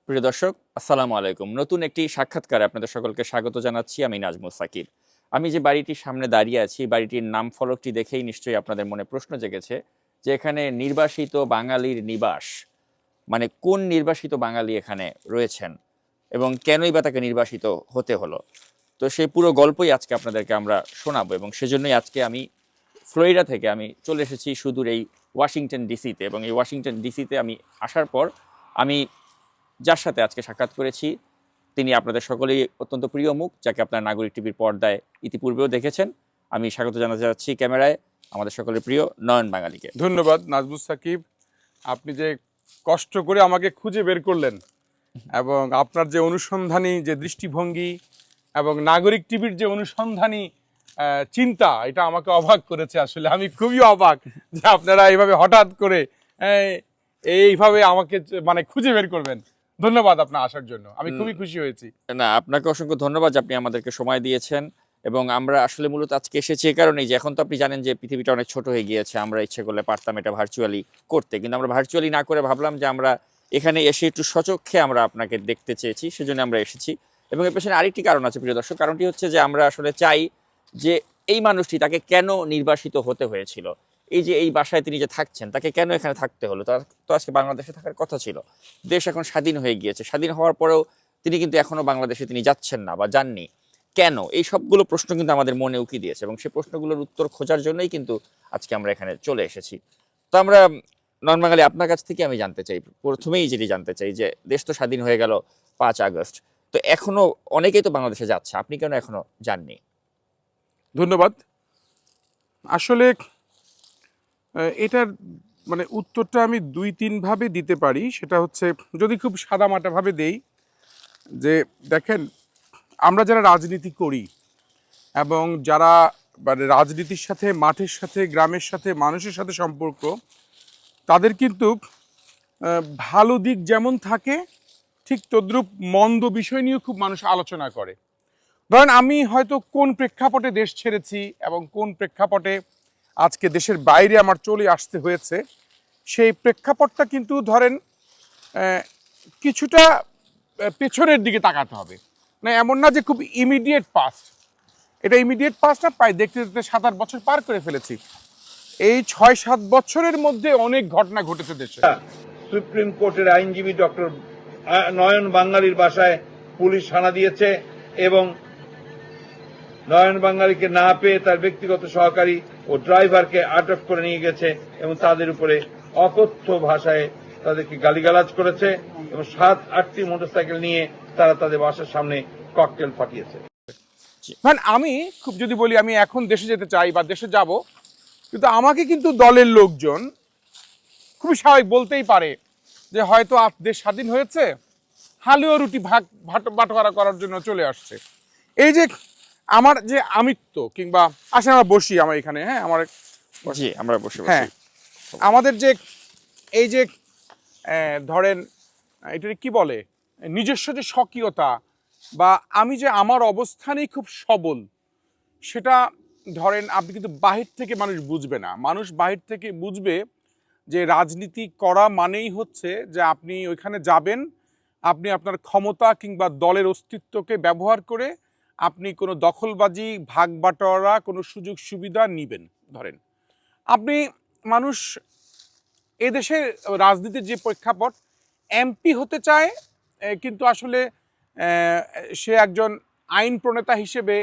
প্রিয় দর্শক, আসসালামু আলাইকুম। নতুন একটি সাক্ষাৎকারে আপনাদের সকলকে স্বাগত জানাচ্ছি। আমি নাজমুল সাকিব। আমি যে বাড়িটির সামনে দাঁড়িয়ে আছি, বাড়িটির নাম ফলকটি দেখেই নিশ্চয়ই আপনাদের মনে প্রশ্ন জেগেছে যে এখানে নির্বাসিত বাঙালির নিবাস, মানে কোন নির্বাসিত বাঙালি এখানে রয়েছেন এবং কেনই বা তাকে নির্বাসিত হতে হলো। তো সেই পুরো গল্পই আজকে আপনাদেরকে আমরা শোনাবো এবং সেজন্যই আজকে আমি ফ্লোরিডা থেকে আমি চলে এসেছি সুদূর এই ওয়াশিংটন ডিসিতে। এবং এই ওয়াশিংটন ডিসিতে আমি আসার পর আমি যার সাথে আজকে সাক্ষাৎ করেছি তিনি আপনাদের সকলেই অত্যন্ত প্রিয় মুখ, যাকে আপনার নাগরিক টিভির পর্দায় ইতিপূর্বেও দেখেছেন। আমি স্বাগত জানাতে যাচ্ছি ক্যামেরায় আমাদের সকলের প্রিয় নয়ন বাঙালিকে। ধন্যবাদ নাজমুল সাকিব, আপনি যে কষ্ট করে আমাকে খুঁজে বের করলেন এবং আপনার যে অনুসন্ধানী যে দৃষ্টিভঙ্গি এবং নাগরিক টিভির যে অনুসন্ধানী চিন্তা, এটা আমাকে অবাক করেছে। আসলে আমি খুবই অবাক যে আপনারা এইভাবে হঠাৎ করে এইভাবে আমাকে মানে খুঁজে বের করবেন। ধন্যবাদ আপনার আসার জন্য, আমি খুবই খুশি হয়েছি। না, আপনাকে অসংখ্য ধন্যবাদ যে আপনি আমাদেরকে সময় দিয়েছেন। এবং আমরা আসলে মূলত আজকে এসেছি এই কারণেই যে এখন তো আপনি জানেন যে পৃথিবীটা অনেক ছোট হয়ে গিয়েছে। আমরা ইচ্ছে করলে পারতাম এটা ভার্চুয়ালি করতে, কিন্তু আমরা ভার্চুয়ালি না করে ভাবলাম যে আমরা এখানে এসে একটু সচক্ষে আমরা আপনাকে দেখতে চেয়েছি, সেজন্য আমরা এসেছি। এবং এর পেছনে আরেকটি কারণ আছে প্রিয় দর্শক, কারণটি হচ্ছে যে আমরা আসলে চাই যে এই মানুষটি, তাকে কেন নির্বাসিত হতে হয়েছিল, এই যে এই বাসায় তিনি যে থাকছেন তাকে কেন এখানে থাকতে হলো। তার তো আজকে বাংলাদেশে থাকার কথা ছিল। দেশ এখন স্বাধীন হয়ে গিয়েছে, স্বাধীন হওয়ার পরেও তিনি কিন্তু এখনো বাংলাদেশে তিনি যাচ্ছেন না বা যাননি কেন। এই সবগুলো প্রশ্ন কিন্তু আমাদের মনে উকি দিয়েছে এবং সেই প্রশ্নগুলোর উত্তর খোঁজার জন্যই কিন্তু আজকে আমরা এখানে চলে এসেছি। তো আমরা নন বাঙালি আপনার কাছ থেকে আমি জানতে চাই, প্রথমেই যেটি জানতে চাই যে দেশ তো স্বাধীন হয়ে গেল 5 আগস্ট, তো এখনো অনেকেই তো বাংলাদেশে যাচ্ছে, আপনি কেন এখনো যাননি? ধন্যবাদ। আসলে এটার মানে উত্তরটা আমি 2-3 ভাবে দিতে পারি। সেটা হচ্ছে, যদি খুব সাদামাটাভাবে দেই, যে দেখেন, আমরা যারা রাজনীতি করি এবং যারা মানে রাজনীতির সাথে, মাঠের সাথে, গ্রামের সাথে, মানুষের সাথে সম্পর্ক, তাদের কিন্তু ভালো দিক যেমন থাকে, ঠিক তদ্রূপ মন্দ বিষয় নিয়েও খুব মানুষ আলোচনা করে। ধরেন, আমি হয়তো কোন প্রেক্ষাপটে দেশ ছেড়েছি এবং কোন প্রেক্ষাপটে আজকে দেশের বাইরে আমার চলে আসতে হয়েছে, সেই প্রেক্ষাপটটা কিন্তু ধরেন কিছুটা পেছনের দিকে তাকাতে হবে। না, এমন না যে খুব ইমিডিয়েট পাস্ট। এটা ইমিডিয়েট পাস্ট না, প্রায় দেখতে দেখতে 7-8 বছর পার করে ফেলেছি। এই 6-7 বছরের মধ্যে অনেক ঘটনা ঘটেছে দেশে। সুপ্রিম কোর্টের আইনজীবী ডক্টর নয়ন বাঙালির বাসায় পুলিশ হানা দিয়েছে এবং নয়ন বাঙালিকে না পেয়ে তার ব্যক্তিগত সহকারী ও ড্রাইভারকে আটক করে নিয়ে গেছে এবং তাদের উপরে অকথ্য ভাষায় তাদেরকে গালিগালাজ করেছে এবং 7-8টি মোটরসাইকেল নিয়ে তারা তাদের বাসার সামনে ককটেল ফাটিয়েছে। মানে আমি খুব যদি বলি, আমি এখন দেশে যেতে চাই বা দেশে যাব, কিন্তু আমাকে কিন্তু দলের লোকজন খুবই স্বাভাবিক বলতেই পারে যে হয়তো দেশ স্বাধীন হয়েছে, হালুয়া রুটি বাটোয়ারা করার জন্য চলে আসছে। এই যে আমার যে আমিত্ব, কিংবা আসলে আমরা বসি, আমার এখানে, হ্যাঁ, আমার জি, আমরা বসে হ্যাঁ, বসে আমাদের যে এই যে ধরেন এটা কি বলে, নিজস্ব যে স্বকীয়তা, বা আমি যে আমার অবস্থানেই খুব সবল, সেটা ধরেন আপনি কিন্তু বাহির থেকে মানুষ বুঝবে না। মানুষ বাহির থেকে বুঝবে যে রাজনীতি করা মানেই হচ্ছে যে আপনি ওইখানে যাবেন, আপনি আপনার ক্ষমতা কিংবা দলের অস্তিত্বকে ব্যবহার করে আপনি কোনো দখলবাজি, ভাগ বাটোয়ারা, কোনো সুযোগ সুবিধা নিবেন। ধরেন আপনি মানুষ এদেশে রাজনীতির যে প্রেক্ষাপট, এমপি হতে চায়, কিন্তু আসলে সে একজন আইন প্রণেতা হিসেবে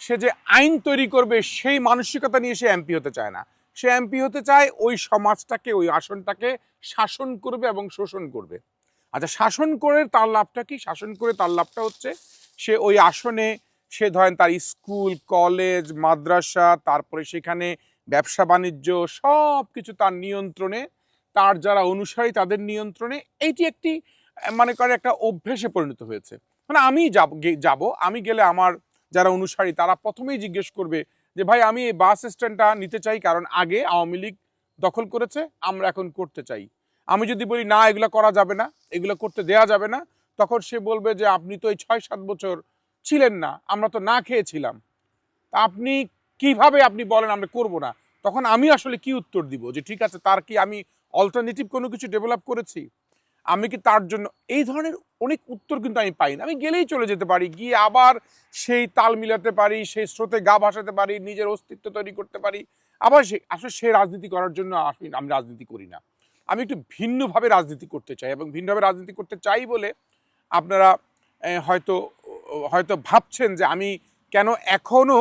সে যে আইন তৈরি করবে সেই মানসিকতা নিয়ে সে এমপি হতে চায় না। সে এমপি হতে চায় ওই সমাজটাকে, ওই আসনটাকে শাসন করবে এবং শোষণ করবে। আচ্ছা, শাসন করে তার লাভটা কি? শাসন করে তার লাভটা হচ্ছে, সে ওই আসনে সে ধরেন তার স্কুল, কলেজ, মাদ্রাসা, তারপরে সেখানে ব্যবসা বাণিজ্য, সব কিছু তার নিয়ন্ত্রণে, তার যারা অনুসারী তাদের নিয়ন্ত্রণে। এইটি একটি মানে করে একটা অভ্যেসে পরিণত হয়েছে। মানে আমি যাব, আমি গেলে আমার যারা অনুসারী তারা প্রথমেই জিজ্ঞেস করবে যে ভাই, আমি এই বাস স্ট্যান্ডটা নিতে চাই, কারণ আগে আওয়ামী লীগ দখল করেছে, আমরা এখন করতে চাই। আমি যদি বলি না, এগুলো করা যাবে না, এগুলো করতে দেয়া যাবে না, তখন সে বলবে যে আপনি তো এই 6-7 বছর ছিলেন না, আমরা তো না খেয়েছিলাম, তা আপনি কিভাবে আপনি বলেন আমরা করব না? তখন আমি আসলে কি উত্তর দিব? যে ঠিক আছে, তার কি আমি অল্টারনেটিভ কোনো কিছু ডেভেলপ করেছি? আমি কি তার জন্য, এই ধরনের অনেক উত্তর কিন্তু আমি পাই না। আমি গেলেই চলে যেতে পারি, গিয়ে আবার সেই তাল মিলাতে পারি, সেই স্রোতে গা ভাসাতে পারি, নিজের অস্তিত্ব তৈরি করতে পারি। আবার আসলে সে রাজনীতি করার জন্য আমি রাজনীতি করি না। আমি একটু ভিন্নভাবে রাজনীতি করতে চাই, এবং ভিন্নভাবে রাজনীতি করতে চাই বলে আপনারা হয়তো হয়তো ভাবছেন যে আমি কেন এখনো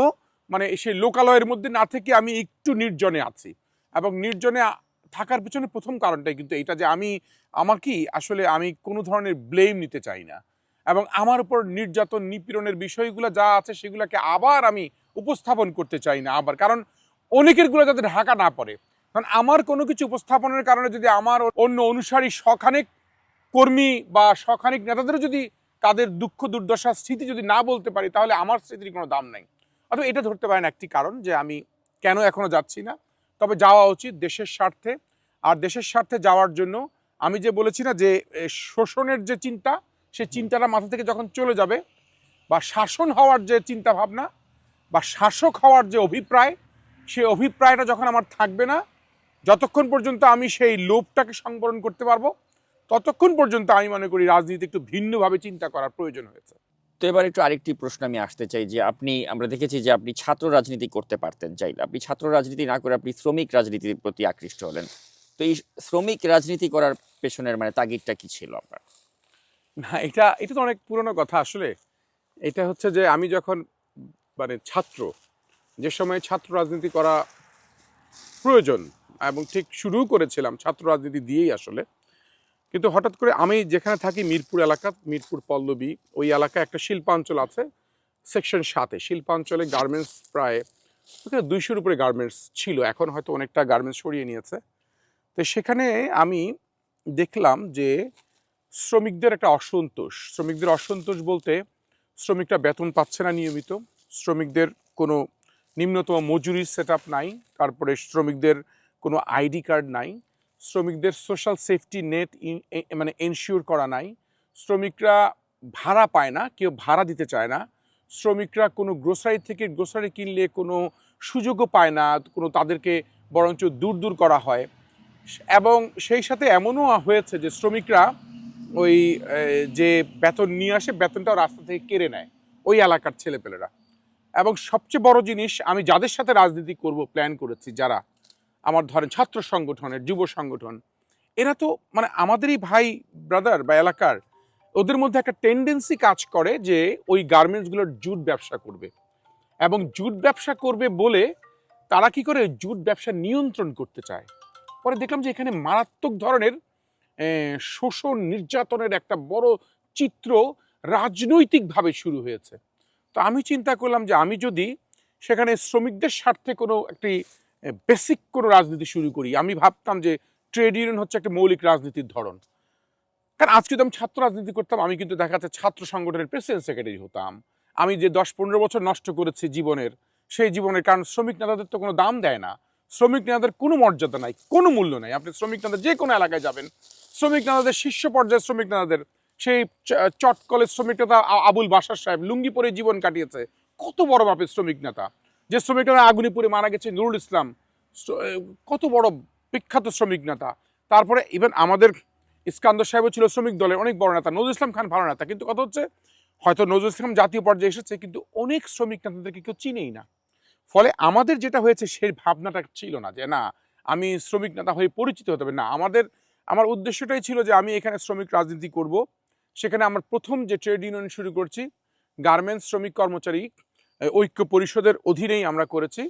মানে সেই লোকালয়ের মধ্যে না থেকে আমি একটু নির্জনে আছি। এবং নির্জনে থাকার পিছনে প্রথম কারণটাই কিন্তু এটা যে আমার কি আসলে আমি কোনো ধরনের ব্লেম নিতে চাই না, এবং আমার উপর নির্যাতন নিপীড়নের বিষয়গুলো যা আছে সেগুলোকে আবার আমি উপস্থাপন করতে চাই না আবার, কারণ অনেকের গুলো যাতে ঢাকা না পড়ে। কারণ আমার কোনো কিছু উপস্থাপনের কারণে যদি আমার অন্য অনুসারী শখানেক কর্মী বা শখানেক নেতাদেরও যদি তাদের দুঃখ দুর্দশা স্মৃতি যদি না বলতে পারি, তাহলে আমার স্মৃতির কোনো দাম নাই। অথবা এটা ধরতে পারেন একটি কারণ যে আমি কেন এখনো যাচ্ছি না। তবে যাওয়া উচিত দেশের স্বার্থে। আর দেশের স্বার্থে যাওয়ার জন্য আমি যে বলেছি না যে শোষণের যে চিন্তা, সেই চিন্তাটা মাথা থেকে যখন চলে যাবে, বা শাসন হওয়ার যে চিন্তা ভাবনা বা শাসক হওয়ার যে অভিপ্রায়, সেই অভিপ্রায়টা যখন আমার থাকবে না, যতক্ষণ পর্যন্ত আমি সেই লোভটাকে সংবরণ করতে পারবো, ততক্ষণ পর্যন্ত আমি মনে করি রাজনীতি একটু ভিন্নভাবে চিন্তা করার প্রয়োজন হয়েছে। তো এবার একটু আরেকটি প্রশ্ন আমি আসতে চাই যে আমরা দেখেছি যে আপনি ছাত্র রাজনীতি করতে পারতেন চাইলে, আপনি ছাত্র রাজনীতি না করে আপনি শ্রমিক রাজনীতির প্রতি আকৃষ্ট হলেন। তো এই শ্রমিক রাজনীতি করার পেছনের মানে তাগিদটা কি ছিল আপনার? না, এটা এটা তো অনেক পুরনো কথা আসলে। এটা হচ্ছে যে আমি যখন মানে ছাত্র, যে সময় ছাত্র রাজনীতি করা প্রয়োজন এবং ঠিক শুরু করেছিলাম ছাত্র রাজনীতি দিয়েই আসলে, কিন্তু হঠাৎ করে আমি যেখানে থাকি মিরপুর এলাকা, মিরপুর পল্লবী, ওই এলাকায় একটা শিল্পাঞ্চল আছে সেকশন 7-এ। শিল্পাঞ্চলে গার্মেন্টস প্রায় ওখানে 200-র উপরে গার্মেন্টস ছিল, এখন হয়তো অনেকটা গার্মেন্টস সরিয়ে নিয়েছে। তো সেখানে আমি দেখলাম যে শ্রমিকদের একটা অসন্তোষ। শ্রমিকদের অসন্তোষ বলতে শ্রমিকরা বেতন পাচ্ছে না নিয়মিত, শ্রমিকদের কোনো নিম্নতম মজুরির সেট আপ নাই, তারপরে শ্রমিকদের কোনো আইডি কার্ড নাই, শ্রমিকদের সোশ্যাল সেফটি নেট মানে এনশিওর করা নাই, শ্রমিকরা ভাড়া পায় না, কেউ ভাড়া দিতে চায় না, শ্রমিকরা কোনো গ্রোসারি থেকে গ্রোসারি কিনলে কোনো সুযোগও পায় না, কোনো তাদেরকে বরঞ্চ দূর দূর করা হয়। এবং সেই সাথে এমনও হয়েছে যে শ্রমিকরা ওই যে বেতন নিয়ে আসে, বেতনটাও রাস্তা থেকে কেড়ে নেয় ওই এলাকার ছেলেপেলেরা। এবং সবচেয়ে বড় জিনিস, আমি যাদের সাথে রাজনীতি করব প্ল্যান করেছি, যারা আমার ধরেন ছাত্র সংগঠনের যুব সংগঠন, এরা তো মানে আমাদেরই ভাই ব্রাদার বা এলাকার, ওদের মধ্যে একটা টেন্ডেন্সি কাজ করে যে ওই গার্মেন্টসগুলোর জুট ব্যবসা করবে, এবং জুট ব্যবসা করবে বলে তারা কি করে জুট ব্যবসা নিয়ন্ত্রণ করতে চায়। পরে দেখলাম যে এখানে মারাত্মক ধরনের শোষণ নির্যাতনের একটা বড় চিত্র রাজনৈতিকভাবে শুরু হয়েছে। তো আমি চিন্তা করলাম যে আমি যদি সেখানে শ্রমিকদের স্বার্থে কোনো একটি বেসিক কোনো রাজনীতি শুরু করি, আমি ভাবতাম যে ট্রেড ইউনিয়ন হচ্ছে একটা মৌলিক রাজনীতির ধরন। কারণ আজকে যদি আমি ছাত্র রাজনীতি করতাম, আমি কিন্তু দেখা যাচ্ছে ছাত্র সংগঠনের প্রেসিডেন্ট সেক্রেটারি হতাম। আমি যে 10-15 বছর নষ্ট করেছি জীবনের, সেই জীবনের, কারণ শ্রমিক নেতাদের তো কোনো দাম দেয় না, শ্রমিক নেতাদের কোনো মর্যাদা নাই, কোনো মূল্য নাই। আপনি শ্রমিক নেতা যে কোনো এলাকায় যাবেন, শ্রমিক নেতাদের শীর্ষ পর্যায়ের শ্রমিক নেতাদের, সেই চটকলের শ্রমিক নেতা আবুল বাশার সাহেব লুঙ্গি পরে জীবন কাটিয়েছে, কত বড় মাপের শ্রমিক নেতা। যে শ্রমিক নেতা আগুনিপুরে মারা গেছে নুরুল ইসলাম, কত বড় বিখ্যাত শ্রমিক নেতা। তারপরে ইভেন আমাদের ইস্কান্দর সাহেবও ছিল শ্রমিক দলের অনেক বড় নেতা, নজরুল ইসলাম খান ভালো নেতা। কিন্তু কথা হচ্ছে হয়তো নজরুল ইসলাম জাতীয় পর্যায়ে এসেছে, কিন্তু অনেক শ্রমিক নেতাদেরকে কেউ চিনেই না। ফলে আমাদের যেটা হয়েছে সেই ভাবনাটা ছিল না যে না আমি শ্রমিক নেতা হয়ে পরিচিত হতে হবে, না, আমার উদ্দেশ্যটাই ছিল যে আমি এখানে শ্রমিক রাজনীতি করব। সেখানে আমার প্রথম যে ট্রেড ইউনিয়ন শুরু করছি গার্মেন্টস শ্রমিক কর্মচারী ঐক্য পরিষদের অধীনেই আমরা করেছি।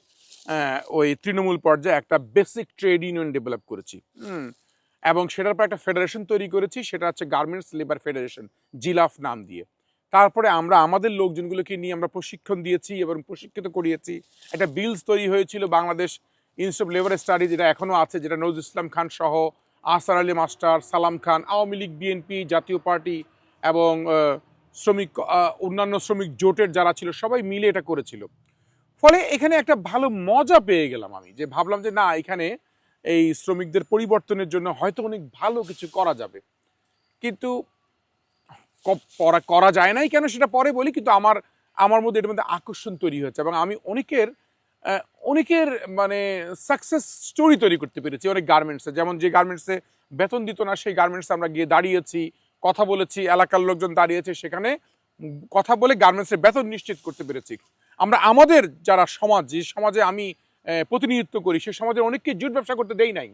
ওই তৃণমূল পর্যায়ে একটা বেসিক ট্রেড ইউনিয়ন ডেভেলপ করেছি, এবং সেটার পর একটা ফেডারেশন তৈরি করেছি, সেটা হচ্ছে গার্মেন্টস লেবার ফেডারেশন, জিলাফ নাম দিয়ে। তারপরে আমরা আমাদের লোকজনগুলোকে নিয়ে আমরা প্রশিক্ষণ দিয়েছি এবং প্রশিক্ষিত করিয়েছি। একটা বিলস তৈরি হয়েছিল Bangladesh institute of labour study, যেটা এখনও আছে, যেটা নজরুল ইসলাম খান সহ আসার আলী মাস্টার, সালাম খান, আওয়ামী লীগ, বিএনপি, জাতীয় পার্টি এবং শ্রমিক অন্যান্য শ্রমিক জোটের যারা ছিল সবাই মিলে এটা করেছিল। ফলে এখানে একটা ভালো মজা পেয়ে গেলাম আমি, যে ভাবলাম যে না এখানে এই শ্রমিকদের পরিবর্তনের জন্য হয়তো অনেক ভালো কিছু করা যাবে। কিন্তু করা যায় নাই কেন সেটা পরে বলি, কিন্তু আমার মধ্যে এটার মধ্যে আকর্ষণ তৈরি হয়েছে, এবং আমি অনেকের অনেকের মানে সাকসেস স্টোরি তৈরি করতে পেরেছি অনেক গার্মেন্টসে। যেমন যে গার্মেন্টসে বেতন দিত না সেই গার্মেন্টসে আমরা গিয়ে দাঁড়িয়েছি, কথা বলেছি, এলাকার লোকজন দাঁড়িয়েছে, সেখানে কথা বলে গার্মেন্টসের বেতন নিশ্চিত করতে পেরেছি। আমরা আমাদের যারা সমাজ, যে সমাজে আমি প্রতিনিধিত্ব করি, সেই সমাজের অনেককে জুট ব্যবসা করতে দেই নাই।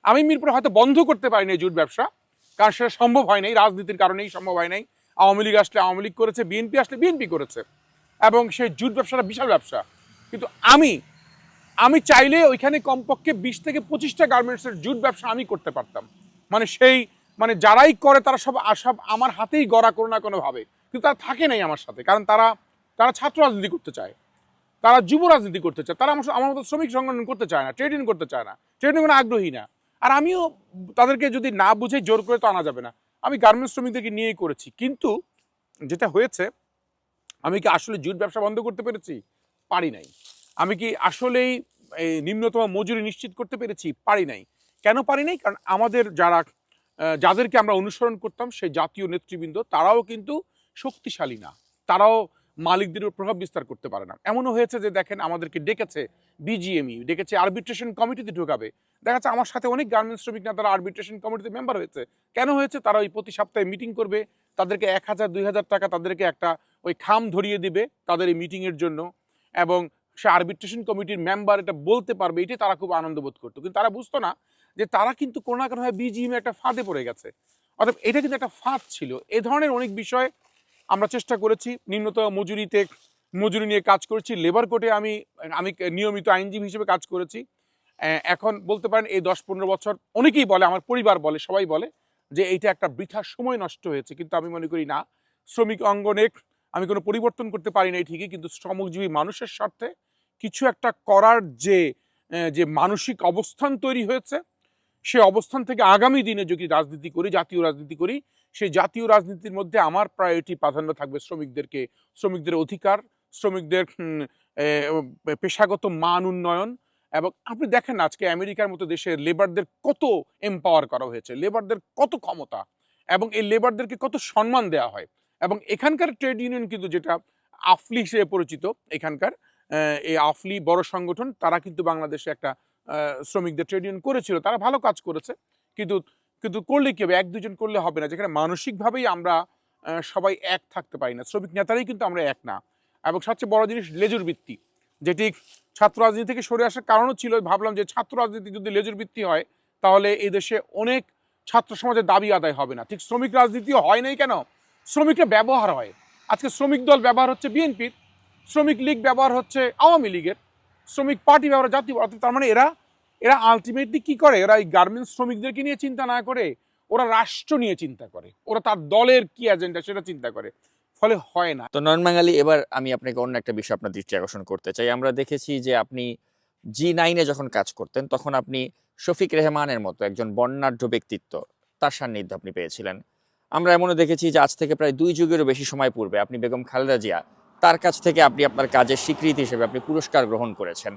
আমি মিরপুরে হয়তো বন্ধ করতে পারিনি জুট ব্যবসা, কারণ সেটা সম্ভব হয় নাই, রাজনীতির কারণেই সম্ভব হয় নাই। আওয়ামী লীগ আসলে আওয়ামী লীগ করেছে, বিএনপি আসলে বিএনপি করেছে, এবং সেই জুট ব্যবসাটা বিশাল ব্যবসা। কিন্তু আমি চাইলে ওইখানে কমপক্ষে 20 থেকে 25টা গার্মেন্টসের জুট ব্যবসা আমি করতে পারতাম। মানে সেই মানে যারাই করে তারা সব আমার হাতেই গড়া কোনো না কোনোভাবে, কিন্তু তারা থাকে নাই আমার সাথে, কারণ তারা ছাত্র রাজনীতি করতে চায়, তারা যুব রাজনীতি করতে চায়, তারা আমার মতো শ্রমিক সংগঠন করতে চায় না, ট্রেড ইউনিয়ন করতে চায় না, ট্রেড ইউনিয়ন আগ্রহী না। আর আমিও তাদেরকে যদি না বুঝে জোর করে তো আনা যাবে না। আমি গার্মেন্টস শ্রমিকদেরকে নিয়েই করেছি। কিন্তু যেটা হয়েছে, আমি কি আসলে জুট ব্যবসা বন্ধ করতে পেরেছি? পারি নাই। আমি কি আসলেই এই নিম্নতম মজুরি নিশ্চিত করতে পেরেছি? পারি নাই। কেন পারি নাই? কারণ আমাদের যাদেরকে আমরা অনুসরণ করতাম, সেই জাতীয় নেতৃবৃন্দ, তারাও কিন্তু শক্তিশালী না, তারাও মালিকদের উপর প্রভাব বিস্তার করতে পারে না। এমনও হয়েছে যে দেখেন, আমাদেরকে ডেকেছে বিজিএমই, ডেকেছে আরবিট্রেশন কমিটিতে ঢোকাবে। দেখা যাচ্ছে আমার সাথে অনেক গার্মেন্টস শ্রমিক না তারা আরবিট্রেশন কমিটিতে মেম্বার হয়েছে। কেন হয়েছে? তারা ওই প্রতি সপ্তাহে মিটিং করবে, তাদেরকে 1000-2000 টাকা তাদেরকে একটা ওই খাম ধরিয়ে দিবে তাদের এই মিটিংয়ের জন্য, এবং সে আরবিট্রেশন কমিটির মেম্বার এটা বলতে পারবে, এটাই তারা খুব আনন্দ বোধ করতো। কিন্তু তারা বুঝতো না যে তারা কিন্তু কোনো না কোনোভাবে বিজিএম একটা ফাঁদে পড়ে গেছে। অর্থাৎ এটা কিন্তু একটা ফাঁদ ছিল। এ ধরনের অনেক বিষয় আমরা চেষ্টা করেছি। নিম্নতম মজুরি নিয়ে কাজ করেছি। লেবার কোর্টে আমি নিয়মিত আইনজীবী হিসেবে কাজ করেছি। এখন বলতে পারেন এই 10-15 বছর, অনেকেই বলে, আমার পরিবার বলে, সবাই বলে যে এইটা একটা বৃথা সময় নষ্ট হয়েছে, কিন্তু আমি মনে করি না। শ্রমিক অঙ্গনে আমি কোনো পরিবর্তন করতে পারি নাই ঠিকই, কিন্তু শ্রমজীবী মানুষের স্বার্থে কিছু একটা করার যে মানসিক অবস্থান তৈরি হয়েছে, সে অবস্থান থেকে আগামী দিনে যদি রাজনীতি করি, জাতীয় রাজনীতি করি, সেই জাতীয় রাজনীতির মধ্যে আমার প্রায়োরিটি প্রাধান্য থাকবে শ্রমিকদের অধিকার, শ্রমিকদের পেশাগত মান উন্নয়ন। এবং আপনি দেখেন আজকে আমেরিকার মতো দেশে লেবারদের কত এম্পাওয়ার করা হয়েছে, লেবারদের কত ক্ষমতা, এবং এই লেবারদেরকে কত সম্মান দেওয়া হয়। এবং এখানকার ট্রেড ইউনিয়ন কিন্তু, যেটা আফলি হিসেবে পরিচিত, এখানকার এই আফলি বড় সংগঠন, তারা কিন্তু বাংলাদেশে একটা শ্রমিকদের ট্রেড ইউনিয়ন করেছিল, তারা ভালো কাজ করেছে। কিন্তু কিন্তু করলে কি হবে? 1-2 জন করলে হবে না, যেখানে মানসিকভাবেই আমরা সবাই এক থাকতে পারি না। শ্রমিক নেতারাই কিন্তু আমরা এক না। এবং সবচেয়ে বড় জিনিস লেজুর ভিত্তি, যেটি ছাত্র রাজনীতি থেকে সরে আসার কারণও ছিল। ভাবলাম যে ছাত্র রাজনীতি যদি লেজুর ভিত্তি হয়, তাহলে এই দেশে অনেক ছাত্র সমাজের দাবি আদায় হবে না। ঠিক শ্রমিক রাজনীতিও হয় নাই কেন? শ্রমিকরা ব্যবহার হয়। আজকে শ্রমিক দল ব্যবহার হচ্ছে বিএনপির, শ্রমিক লীগ ব্যবহার হচ্ছে আওয়ামী লীগের, শ্রমিক পার্টি ব্যবহার জাতীয়। তার মানে এরা আলটিমেটলি কি করে? এরা এই গার্মেন্টস শ্রমিকদেরকে নিয়ে চিন্তা না করে, ওরা রাষ্ট্র নিয়ে চিন্তা করে, ওরা তার দলের কি এজেন্ডা সেটা চিন্তা করে, ফলে হয় না। তো নয়ন বাঙালি, এবার আমি আপনাকে অন্য একটা বিষয় আপনার দৃষ্টি আকর্ষণ করতে চাই। আমরা দেখেছি যে আপনি G9 যখন কাজ করতেন, তখন আপনি শফিক রেহমানের মতো একজন বর্ণাঢ্য ব্যক্তিত্ব, তার সান্নিধ্য আপনি পেয়েছিলেন। আমরা এমনও দেখেছি যে আজ থেকে প্রায় 2 যুগেরও বেশি সময় পূর্বে আপনি বেগম খালেদা জিয়া, তার কাছ থেকে আপনি আপনার কাজের স্বীকৃতি হিসেবে আপনি পুরস্কার গ্রহণ করেছেন।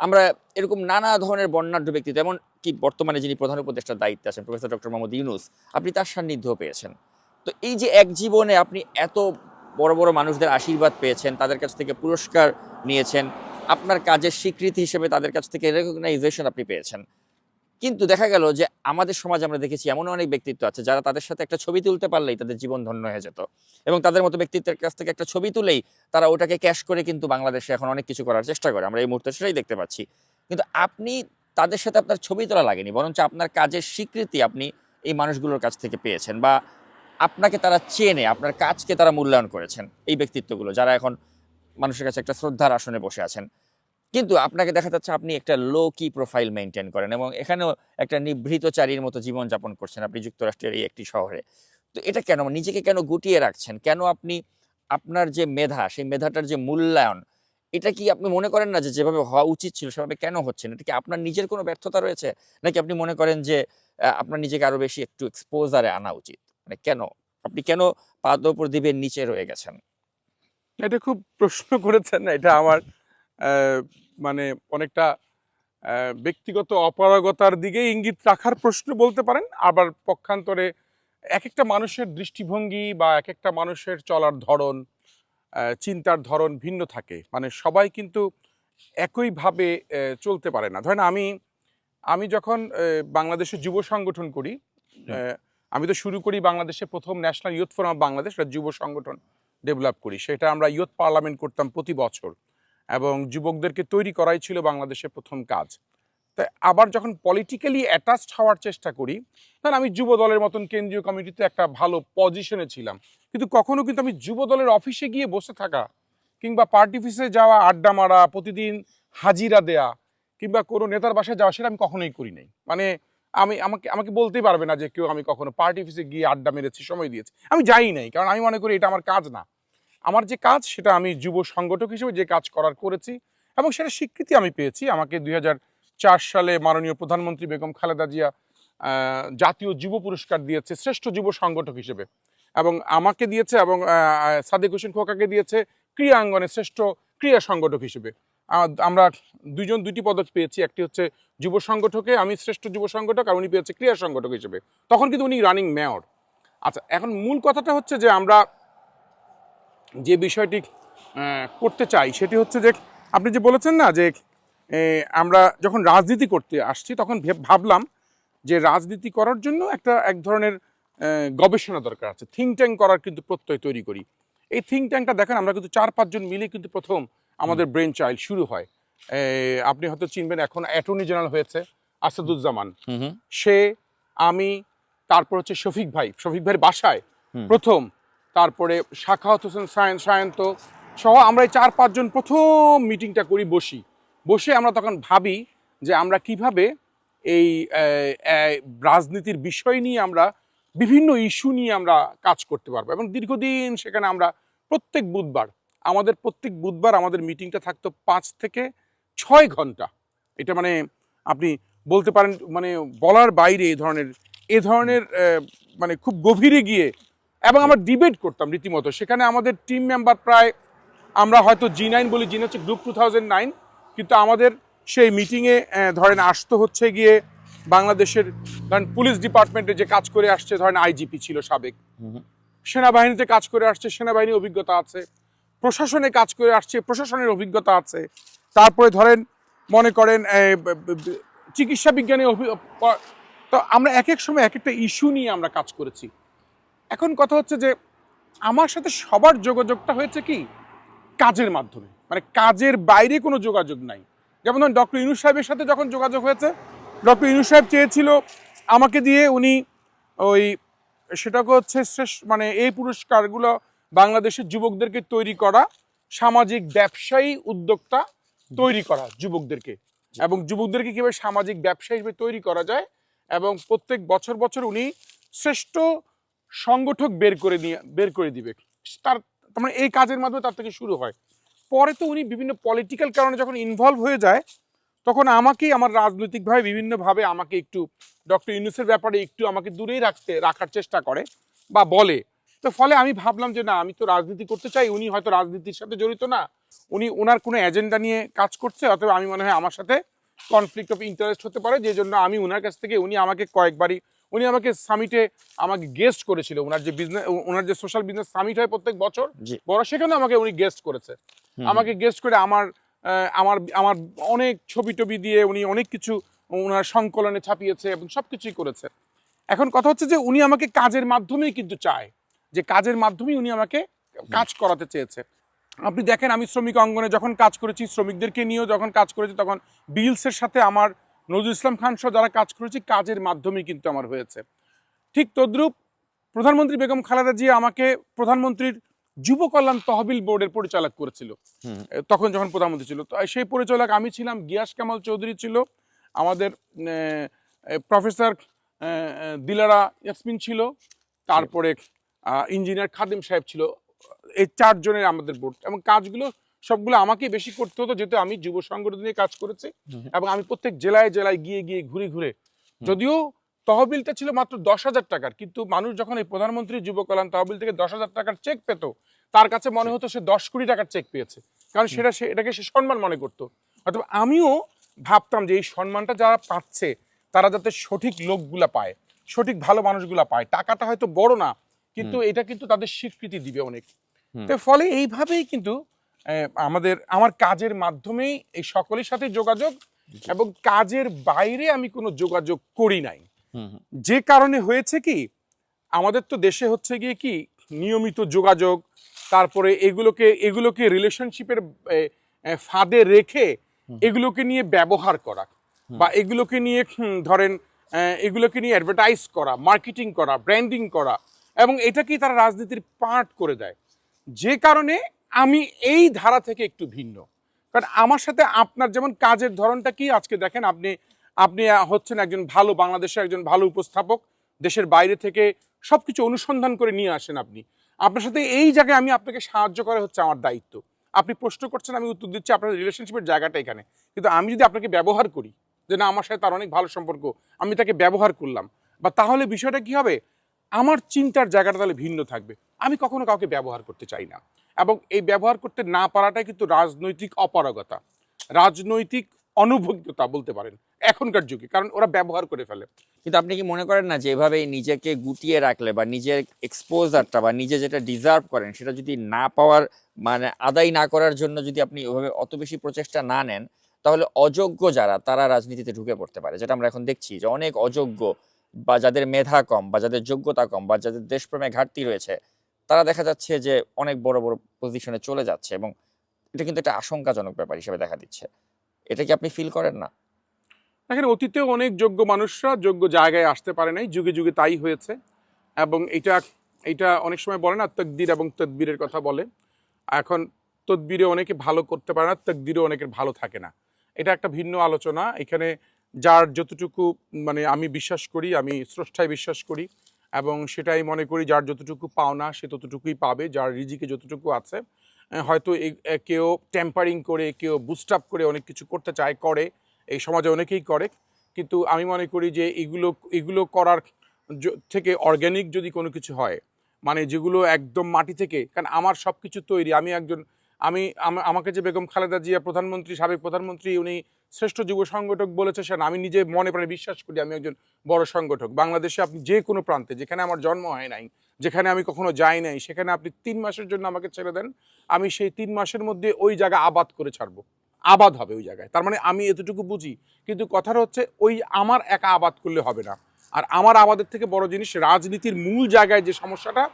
আমরা এরকম নানা ধরনের বর্ণাঢ্য ব্যক্তিত্ব, এমন কি বর্তমানে যিনি প্রধান উপদেষ্টার দায়িত্বে আছেন প্রফেসর ডক্টর মোহাম্মদ ইউনূস, আপনি তার সান্নিধ্যও পেয়েছেন। তো এই যে এক জীবনে আপনি এত বড় বড় মানুষদের আশীর্বাদ পেয়েছেন, তাদের কাছ থেকে পুরস্কার নিয়েছেন, আপনার কাজের স্বীকৃতি হিসেবে তাদের কাছ থেকে রেকগনাইজেশন আপনি পেয়েছেন, কিন্তু দেখা গেল যে আমাদের সমাজে আমরা দেখেছি এমন অনেক ব্যক্তিত্ব আছে যারা তাদের সাথে একটা ছবি তুলতে পারলেই তাদের জীবন ধন্য হয়ে যেত, এবং তাদের মতো ব্যক্তিত্বের কাছ থেকে একটা ছবি তুলেই তারা ওটাকে ক্যাশ করে কিন্তু বাংলাদেশে এখন অনেক কিছু করার চেষ্টা করে। আমরা এই মুহূর্তে সেটাই দেখতে পাচ্ছি। কিন্তু আপনি তাদের সাথে আপনার ছবি তোলা লাগেনি, বরঞ্চ আপনার কাজের স্বীকৃতি আপনি এই মানুষগুলোর কাছ থেকে পেয়েছেন, বা আপনাকে তারা চেনে, আপনার কাজকে তারা মূল্যায়ন করেছেন, এই ব্যক্তিত্বগুলো যারা এখন মানুষের কাছে একটা শ্রদ্ধার আসনে বসে আছেন। কিন্তু আপনাকে দেখা যাচ্ছে আপনি একটা লো কি প্রোফাইল মেনটেন করেন, এবং এখানেও একটা নিভৃতচারীর মতো জীবনযাপন করছেন আপনি যুক্তরাষ্ট্রের এই একটি শহরে। তো এটা কেন? নিজেকে কেন গুটিয়ে রাখছেন? কেন আপনি আপনার যে মেধা, সেই মেধাটার যে মূল্যায়ন, এটা কি আপনি মনে করেন না যে যেভাবে হওয়া উচিত ছিল সেভাবে কেন হচ্ছে না? এটা কি আপনার নিজের কোনো ব্যর্থতা রয়েছে, নাকি আপনি মনে করেন যে আপনার নিজেকে আরো বেশি একটু এক্সপোজারে আনা উচিত? মানে কেন আপনি পাদপ্রদীপের নিচে রয়ে গেছেন? এটা খুব প্রশ্ন করেছেন না, এটা আমার মানে অনেকটা ব্যক্তিগত অপারগতার দিকে ইঙ্গিত রাখার প্রশ্ন বলতে পারেন। আবার পক্ষান্তরে এক একটা মানুষের দৃষ্টিভঙ্গি বা এক একটা মানুষের চলার ধরন, চিন্তার ধরন ভিন্ন থাকে। মানে সবাই কিন্তু একইভাবে চলতে পারে না। ধরেন আমি যখন বাংলাদেশে যুব সংগঠন করি, আমি তো শুরু করি বাংলাদেশে প্রথম national youth forum of Bangladesh, একটা যুব সংগঠন ডেভেলপ করি। সেটা আমরা ইয়ুথ পার্লামেন্ট করতাম প্রতি বছর, এবং যুবকদেরকে তৈরি করাই ছিল বাংলাদেশের প্রথম কাজ। তাই আবার যখন পলিটিক্যালি অ্যাটাচড হওয়ার চেষ্টা করি, তখন আমি যুব দলের মতন কেন্দ্রীয় কমিটিতে একটা ভালো পজিশনে ছিলাম, কিন্তু কখনো কিন্তু আমি যুব দলের অফিসে গিয়ে বসে থাকা কিংবা পার্টি অফিসে যাওয়া, আড্ডা মারা, প্রতিদিন হাজিরা দেয়া কিংবা কোনো নেতার বাসায় যাওয়া, সেটা আমি কখনোই করি নাই। মানে আমাকে বলতেই পারবে না যে কেউ আমি কখনো পার্টি অফিসে গিয়ে আড্ডা মেরেছি, সময় দিয়েছি। আমি যাই নাই, কারণ আমি মনে করি এটা আমার কাজ না। আমার যে কাজ, সেটা আমি যুব সংগঠক হিসেবে যে কাজ করেছি, এবং সেটা স্বীকৃতি আমি পেয়েছি। আমাকে 2004 সালে মাননীয় প্রধানমন্ত্রী বেগম খালেদা জিয়া জাতীয় যুব পুরস্কার দিয়েছে শ্রেষ্ঠ যুব সংগঠক হিসেবে, এবং আমাকে দিয়েছে, এবং সাদেক হোসেন খোকাকে দিয়েছে ক্রীড়াঙ্গনে শ্রেষ্ঠ ক্রীড়া সংগঠক হিসেবে। আমরা দুইটি পদক পেয়েছি। একটি হচ্ছে যুব সংগঠকে আমি শ্রেষ্ঠ যুব সংগঠক, আর উনি পেয়েছে ক্রীড়া সংগঠক হিসেবে। তখন কিন্তু উনি রানিং মেয়র। আচ্ছা, এখন মূল কথাটা হচ্ছে যে আমরা যে বিষয়টি করতে চাই সেটি হচ্ছে যে, আপনি যে বলেছেন না যে আমরা যখন রাজনীতি করতে আসছি, তখন ভাবলাম যে রাজনীতি করার জন্য এক ধরনের গবেষণা দরকার আছে, থিঙ্ক ট্যাঙ্ক করার কিন্তু প্রত্যয় তৈরি করি। এই থিঙ্ক ট্যাঙ্কটা দেখেন, আমরা কিন্তু 4-5 জন মিলে কিন্তু প্রথম আমাদের ব্রেন চাইল্ড শুরু হয়। আপনি হয়তো চিনবেন, এখন অ্যাটর্নি জেনারেল হয়েছে আসাদুজ্জামান, সে, আমি, তারপর হচ্ছে শফিক ভাইয়ের বাসায় প্রথম, তারপরে শাখাওয়াত হোসেন সায়ন্ত সহ আমরা এই 4-5 জন প্রথম মিটিংটা করি, বসে আমরা তখন ভাবি যে আমরা কিভাবে এই রাজনীতির বিষয় নিয়ে, আমরা বিভিন্ন ইস্যু নিয়ে আমরা কাজ করতে পারবো। এবং দীর্ঘদিন সেখানে আমরা প্রত্যেক বুধবার আমাদের মিটিংটা থাকতো 5 থেকে 6 ঘন্টা। এটা মানে আপনি বলতে পারেন, মানে বলার বাইরে এ ধরনের মানে খুব গভীরে গিয়ে, এবং আমরা ডিবেট করতাম রীতিমতো। সেখানে আমাদের টিম মেম্বার প্রায়, আমরা হয়তো G9 বলি, G9 হচ্ছে গ্রুপ 2009, কিন্তু আমাদের সেই মিটিংয়ে ধরেন আসতো হচ্ছে গিয়ে বাংলাদেশের ধরেন পুলিশ ডিপার্টমেন্টে যে কাজ করে আসছে, ধরেন আইজিপি ছিল সাবেক, সেনাবাহিনীতে কাজ করে আসছে, সেনাবাহিনীর অভিজ্ঞতা আছে, প্রশাসনে কাজ করে আসছে, প্রশাসনের অভিজ্ঞতা আছে, তারপরে ধরেন মনে করেন চিকিৎসা বিজ্ঞানে তো আমরা এক সময় এক একটা ইস্যু নিয়ে আমরা কাজ করেছি। এখন কথা হচ্ছে যে আমার সাথে সবার যোগাযোগটা হয়েছে কি কাজের মাধ্যমে, মানে কাজের বাইরে কোনো যোগাযোগ নাই। যেমন ধরুন ডক্টর ইউনূস সাহেবের সাথে যখন যোগাযোগ হয়েছে, ডক্টর ইউনূস সাহেব চেয়েছিল আমাকে দিয়ে, উনি সেটাকে হচ্ছে মানে এই পুরস্কারগুলো বাংলাদেশের যুবকদেরকে তৈরি করা, সামাজিক ব্যবসায়ী উদ্যোক্তা তৈরি করা যুবকদেরকে, এবং যুবকদেরকে কিভাবে সামাজিক ব্যবসায়ী হিসেবে তৈরি করা যায়, এবং প্রত্যেক বছর উনি শ্রেষ্ঠ সংগঠক বের করে দিবে। তার মানে এই কাজের মাধ্যমে তার থেকে শুরু হয়। পরে তো উনি বিভিন্ন পলিটিক্যাল কারণে যখন ইনভলভ হয়ে যায়, তখন আমাকেই আমার রাজনৈতিকভাবে বিভিন্নভাবে আমাকে একটু ডক্টর ইউনূসের ব্যাপারে একটু আমাকে দূরেই রাখার চেষ্টা করে বা বলে। তো ফলে আমি ভাবলাম যে না, আমি তো রাজনীতি করতে চাই, উনি হয়তো রাজনীতির সাথে জড়িত না, উনি ওনার কোনো এজেন্ডা নিয়ে কাজ করছে, অথবা আমি মনে হয় আমার সাথে কনফ্লিক্ট অফ ইন্টারেস্ট হতে পারে, যে জন্য আমি ওনার কাছ থেকে, উনি আমাকে সামিটে আমাকে গেস্ট করেছিল, ওনার যে সোশ্যাল বিজনেস সামিট হয় প্রত্যেক বছর বড়, সেখানে আমাকে উনি গেস্ট করেছে। আমাকে গেস্ট করে আমার অনেক ছবি টবি দিয়ে উনি অনেক কিছু ওনার সংকলনে ছাপিয়েছে এবং সবকিছুই করেছে। এখন কথা হচ্ছে যে উনি আমাকে কাজের মাধ্যমেই কিন্তু চায়, যে কাজের মাধ্যমেই উনি আমাকে কাজ করাতে চেয়েছে। আপনি দেখেন, আমি শ্রমিক অঙ্গনে যখন কাজ করেছি, শ্রমিকদেরকে নিয়েও যখন কাজ করেছি, তখন বিলসের সাথে আমার নজরুল ইসলাম খান সহ যারা কাজ করেছি, কাজের মাধ্যমেই কিন্তু আমার হয়েছে। ঠিক তদ্রূপ প্রধানমন্ত্রী বেগম খালেদা জিয়া আমাকে প্রধানমন্ত্রীর যুব কল্যাণ তহবিল বোর্ডের পরিচালক করেছিল তখন যখন প্রধানমন্ত্রী ছিল। তো সেই পরিচালক আমি ছিলাম, গিয়াস কামাল চৌধুরী ছিল, আমাদের প্রফেসর দিলারা ইয়াসমিন ছিল, তারপরে ইঞ্জিনিয়ার খাদিম সাহেব ছিল। এই 4 জনের আমাদের বোর্ড, এবং কাজগুলো সবগুলো আমাকে বেশি করতে হতো, যেহেতু আমি যুব সংগঠন নিয়ে কাজ করেছি, এবং আমি প্রত্যেক জেলায় গিয়ে ঘুরে, যদিও তহবিলটা ছিল মাত্র 10,000 টাকার, কিন্তু মানুষ যখন এই প্রধানমন্ত্রী যুব কল্যাণ তহবিল থেকে 10,000 টাকার চেক পেত, তার কাছে মনে হতো সে 10 কোটি টাকার চেক পেয়েছে, কারণ এটাকে সে সম্মান মনে করতো। অথবা আমিও ভাবতাম যে এই সম্মানটা যারা পাচ্ছে, তারা যাতে সঠিক লোকগুলা পায়, সঠিক ভালো মানুষগুলা পায়। টাকাটা হয়তো বড় না, কিন্তু এটা কিন্তু তাদের স্বীকৃতি দিবে অনেক। তো ফলে এইভাবেই কিন্তু আমার কাজের মাধ্যমেই এই সকলের সাথে যোগাযোগ, এবং কাজের বাইরে আমি কোনো যোগাযোগ করি নাই। যে কারণে হয়েছে কি, আমাদের তো দেশে হচ্ছে গিয়ে কি নিয়মিত যোগাযোগ, তারপরে এগুলোকে রিলেশনশিপের ফাঁদে রেখে এগুলোকে নিয়ে ব্যবহার করা, বা এগুলোকে নিয়ে ধরেন এগুলোকে নিয়ে অ্যাডভার্টাইজ করা, মার্কেটিং করা, ব্র্যান্ডিং করা, এবং এটাকেই তারা রাজনীতির পার্ট করে দেয়। যে কারণে আমি এই ধারা থেকে একটু ভিন্ন। কারণ আমার সাথে আপনার যেমন কাজের ধরনটা কি, আজকে দেখেন আপনি হচ্ছেন একজন ভালো বাংলাদেশের একজন ভালো উপস্থাপক, দেশের বাইরে থেকে সবকিছু অনুসন্ধান করে নিয়ে আসেন আপনি। আপনার সাথে এই জায়গায় আমি আপনাকে সাহায্য করা হচ্ছে আমার দায়িত্ব। আপনি প্রশ্ন করছেন, আমি উত্তর দিচ্ছি, আপনার রিলেশনশিপের জায়গাটা এখানে। কিন্তু আমি যদি আপনাকে ব্যবহার করি যে না আমার সাথে তার অনেক ভালো সম্পর্ক, আমি তাকে ব্যবহার করলাম, বা তাহলে বিষয়টা কি হবে, আমার চিন্তার জায়গাটা তাহলে ভিন্ন থাকবে। আমি কখনো কাউকে ব্যবহার করতে চাই না, এবং এই ব্যবহার করতে না পারাটাই কিন্তু রাজনৈতিক অপারগতা, রাজনৈতিক অনভিজ্ঞতা বলতে পারেন এখনকার যুগে, কারণ ওরা ব্যবহার করে ফেলে। কিন্তু আপনি কি মনে করেন না যে এভাবে নিজেকে গুটিয়ে রাখলে বা নিজের এক্সপোজারটা বা নিজে যেটা ডিজার্ভ করেন সেটা যদি না পাওয়ার মানে আদায় না করার জন্য যদি আপনি ওভাবে অত বেশি প্রচেষ্টা না নেন, তাহলে অযোগ্য যারা তারা রাজনীতিতে ঢুকে পড়তে পারে, যেটা আমরা এখন দেখছি যে অনেক অযোগ্য বা যাদের মেধা কম বা যাদের যোগ্যতা কম বা যাদের দেশপ্রেমে ঘাটতি রয়েছে, তারা দেখা যাচ্ছে যে অনেক বড় বড় পজিশনে চলে যাচ্ছে, এবং এটা কিন্তু একটা আশঙ্কাজনক ব্যাপার হিসেবে দেখা দিচ্ছে। এটা কি আপনি ফিল করেন না? দেখেন, অতীতেও অনেক যোগ্য মানুষরা যোগ্য জায়গায় আসতে পারে নাই, যুগে যুগে তাই হয়েছে। এবং এটা অনেক সময় বলে না তকদির এবং তদবিরের কথা বলে। এখন তদবিরে অনেকে ভালো করতে পারে না, তকদিরে অনেকের ভালো থাকে না, এটা একটা ভিন্ন আলোচনা। এখানে যার যতটুকু মানে আমি বিশ্বাস করি, আমি স্রষ্টায় বিশ্বাস করি, এবং সেটাই মনে করি যার যতটুকু পাওনা সে ততটুকুই পাবে, যার রিজিকে যতটুকু আছে। হয়তো কেউ টেম্পারিং করে, কেউ বুস্ট আপ করে অনেক কিছু করতে চায়, করে, এই সমাজে অনেকেই করে। কিন্তু আমি মনে করি যে এগুলো করার থেকে অর্গ্যানিক যদি কোনো কিছু হয়, মানে যেগুলো একদম মাটি থেকে, কারণ আমার সব কিছু তৈরি, আমাকে যে বেগম খালেদা জিয়া প্রধানমন্ত্রী, সাবেক প্রধানমন্ত্রী, উনি শ্রেষ্ঠ যুব সংগঠক বলেছেন, আমি নিজে মনে প্রাণে বিশ্বাস করি আমি একজন বড় সংগঠক। বাংলাদেশে আপনি যে কোনো প্রান্তে, যেখানে আমার জন্ম হয় নাই, যেখানে আমি কখনো যাই নাই, সেখানে আপনি 3 মাসের জন্য আমাকে ছেড়ে দেন, আমি সেই 3 মাসের মধ্যে ওই জায়গা আবাদ করে ছাড়বো, আবাদ হবে ওই জায়গায়। তার মানে আমি এতটুকু বুঝি। কিন্তু কথাটা হচ্ছে ওই আমার একা আবাদ করলে হবে না। আর আমার আবাদের থেকে বড় জিনিস রাজনীতির মূল জায়গায় যে সমস্যাটা,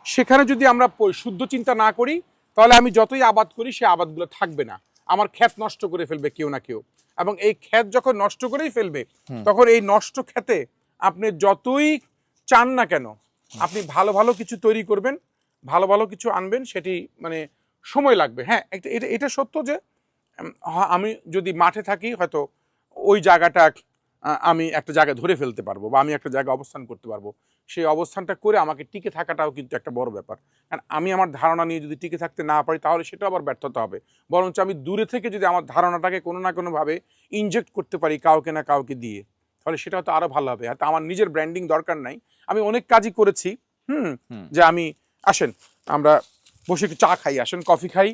সেখানে যদি আমরা শুদ্ধ চিন্তা না করি, তাহলে আমি যতই আবাদ করি সে আবাদগুলো থাকবে না, আমার ক্ষেত নষ্ট করে ফেলবে কেউ না কেউ। এবং এই ক্ষেত যখন নষ্ট করেই ফেলবে, তখন এই নষ্ট ক্ষেতে আপনি যতই চান না কেন, আপনি ভালো ভালো কিছু তৈরি করবেন, ভালো ভালো কিছু আনবেন, সেটি মানে সময় লাগবে। হ্যাঁ, এটা সত্য যে আমি যদি মাঠে থাকি, হয়তো ওই জায়গাটা আমি একটা জায়গায় ধরে ফেলতে পারবো, বা আমি একটা জায়গায় অবস্থান করতে পারবো। সেই অবস্থানটা করে আমাকে টিকে থাকাটাও কিন্তু একটা বড় ব্যাপার। কারণ আমি আমার ধারণা নিয়ে যদি টিকে থাকতে না পারি, তাহলে সেটা আবার ব্যর্থতা হবে। বরঞ্চ আমি দূরে থেকে যদি আমার ধারণাটাকে কোনো না কোনোভাবে ইনজেক্ট করতে পারি কাউকে না কাউকে দিয়ে, তাহলে সেটা তো আরো ভালো হবে। হয়তো আমার নিজের ব্র্যান্ডিং দরকার নাই, আমি অনেক কাজই করেছি। যে আমি আসেন আমরা বসে একটু চা খাই, আসেন কফি খাই,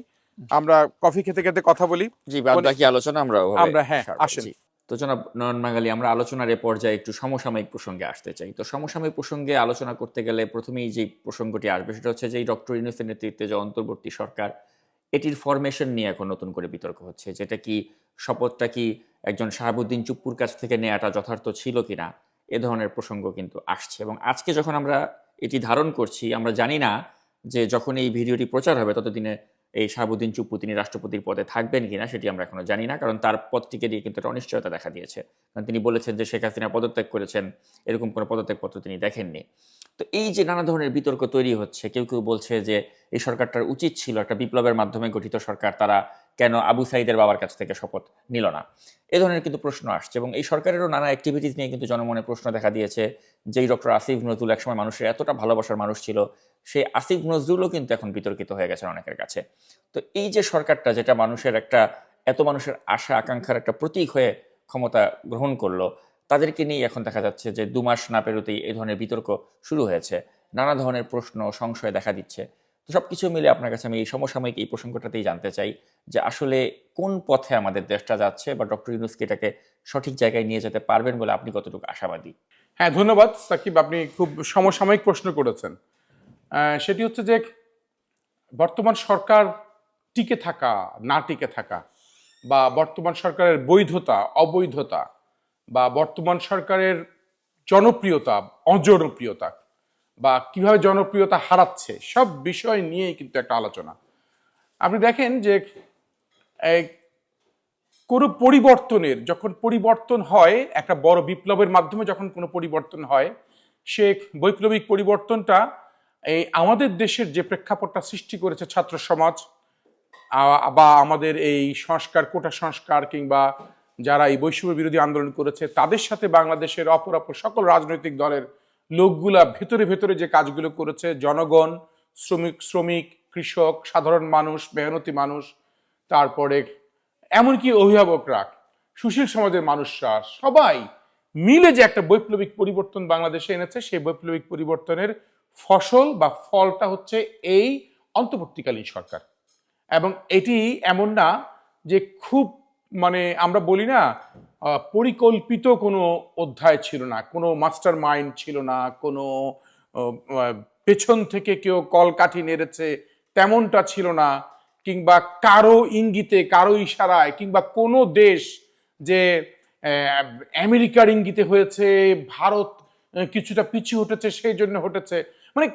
আমরা কফি খেতে খেতে কথা বলি। জি, বাদ বাকি আলোচনা আমরা হ্যাঁ আসেন। তো জনাব নয়ন বাঙালি, আমরা আলোচনার এ পর্যায়ে একটু সমসাময়িক প্রসঙ্গে আসতে চাই। তো সমসাময়িক প্রসঙ্গে আলোচনা করতে গেলে প্রথমেই যে প্রসঙ্গটি আসবে সেটা হচ্ছে যে ডক্টর ইউনূসের নেতৃত্বে যে অন্তর্বর্তী সরকার, এটির ফরমেশন নিয়ে এখন নতুন করে বিতর্ক হচ্ছে। যেটা কি শপথটা কি একজন শাহাবুদ্দিন চুপ্পুর কাছ থেকে নেওয়াটা যথার্থ ছিল কিনা, এ ধরনের প্রসঙ্গ কিন্তু আসছে। এবং আজকে যখন আমরা এটি ধারণ করছি, আমরা জানি না যে যখন এই ভিডিওটি প্রচার হবে ততদিনে এই শাহাবুদ্দিন চুপ্পু তিনি রাষ্ট্রপতির পদে থাকবেন কিনা সেটি আমরা এখনো জানি না, কারণ তার পদটিকে দিয়ে কিন্তু একটা অনিশ্চয়তা দেখা দিয়েছে। কারণ তিনি বলেছেন যে শেখ হাসিনা পদত্যাগ করেছেন, এরকম কোনো পদত্যাগপত্র তিনি দেখেননি। তো এই যে নানা ধরনের বিতর্ক তৈরি হচ্ছে, কেউ কেউ বলছে যে এই সরকারটার উচিত ছিল, একটা বিপ্লবের মাধ্যমে গঠিত সরকার, তারা কেন আবু সাইদের বাবার কাছ থেকে শপথ নিল না, এ ধরনের কিন্তু প্রশ্ন আসছে। এবং এই সরকারেরও নানা অ্যাক্টিভিটিস নিয়ে কিন্তু জনমনে প্রশ্ন দেখা দিয়েছে। যেই ডক্টর আসিফ নজরুল একসময় মানুষের এতটা ভালোবাসার মানুষ ছিল, সেই আসিফ নজরুলও কিন্তু এখন বিতর্কিত হয়ে গেছেন অনেকের কাছে। তো এই যে সরকারটা, যেটা মানুষের এত মানুষের আশা আকাঙ্ক্ষার একটা প্রতীক হয়ে ক্ষমতা গ্রহণ করলো, তাদেরকে নিয়ে এখন দেখা যাচ্ছে যে 2 মাস না পেরোতেই এই ধরনের বিতর্ক শুরু হয়েছে, নানা ধরনের প্রশ্ন সংশয় দেখা দিচ্ছে। তো সবকিছু মিলে আপনার কাছে আমি এই সমসাময়িক এই প্রসঙ্গটাতেই জানতে চাই যে আসলে কোন পথে আমাদের দেশটা যাচ্ছে, বা ডক্টর ইউনূসকে এটাকে সঠিক জায়গায় নিয়ে যেতে পারবেন বলে আপনি কতটুকু আশাবাদী? হ্যাঁ, ধন্যবাদ সাকিব, আপনি খুব সমসাময়িক প্রশ্ন করেছেন। সেটি হচ্ছে যে বর্তমান সরকার টিকে থাকা না টিকে থাকা, বা বর্তমান সরকারের বৈধতা অবৈধতা, বা বর্তমান সরকারের জনপ্রিয়তা অজনপ্রিয়তা, বা কিভাবে জনপ্রিয়তা হারাচ্ছে, সব বিষয় নিয়েই কিন্তু একটা আলোচনা। আপনি দেখেন যে কোনো পরিবর্তনের যখন পরিবর্তন হয়, একটা বড় বিপ্লবের মাধ্যমে যখন কোনো পরিবর্তন হয়, সে বৈপ্লবিক পরিবর্তনটা এই আমাদের দেশের যে প্রেক্ষাপটটা সৃষ্টি করেছে ছাত্র সমাজ, বা আমাদের এই সংস্কার কোটা সংস্কার, কিংবা যারা এই বৈষম্য বিরোধী আন্দোলন করেছে তাদের সাথে বাংলাদেশের অপর সকল রাজনৈতিক দলের লোকগুলা ভেতরে ভেতরে যে কাজগুলো করেছে, জনগণ, শ্রমিক, কৃষক, সাধারণ মানুষ, মেহনতি মানুষ, তারপরে এমনকি অভিভাবকরা, সুশীল সমাজের মানুষরা, সবাই মিলে যে একটা বৈপ্লবিক পরিবর্তন বাংলাদেশে এনেছে, সেই বৈপ্লবিক পরিবর্তনের ফসল বা ফলটা হচ্ছে এই অন্তর্বর্তীকালীন সরকার। এবং এটি এমন না যে খুব আমরা বলি না পরিকল্পিত কোনো অধ্যায় ছিল না, কোনো মাস্টার মাইন্ড ছিল না, কোনো পেছন থেকে কেউ কলকাঠি নেড়েছে তেমনটা ছিল না, কিংবা কারো ইঙ্গিতে কারো ইশারায়, কিংবা কোনো দেশ যে আমেরিকার ইঙ্গিতে হয়েছে, ভারত কিছুটা পিছু হটেছে সেই জন্য হটেছে,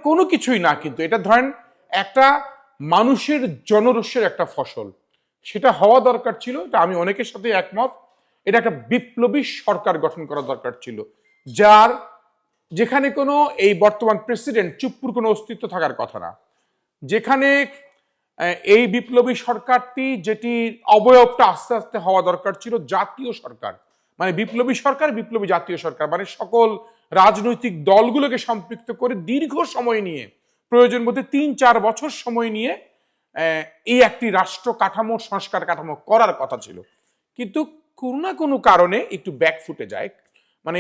কোনো কিছুই না। কিন্তু এটা ধরেন একটা মানুষের জনরোষের একটা ফসল, সেটা হওয়া দরকার ছিল। এটা আমি অনেকের সাথে একমত। এটা একটা বিপ্লবী সরকার গঠন করা দরকার ছিল, যেখানে কোনো এই বর্তমান প্রেসিডেন্ট চুপ্পুর কোনো অস্তিত্ব থাকার কথা না, যেখানে এই বিপ্লবী সরকারটি যেটি অবয়বটা আস্তে আস্তে হওয়া দরকার ছিল জাতীয় সরকার, বিপ্লবী সরকার, বিপ্লবী জাতীয় সরকার, সকল রাজনৈতিক দলগুলোকে সম্পৃক্ত করে দীর্ঘ সময় নিয়ে, প্রয়োজন মধ্যে ৩-৪ বছর সময় নিয়ে এই একটি রাষ্ট্র কাঠামো, সংস্কার কাঠামো করার কথা ছিল। কিন্তু কোনো না কোনো কারণে একটু ব্যাকফুটে যায়।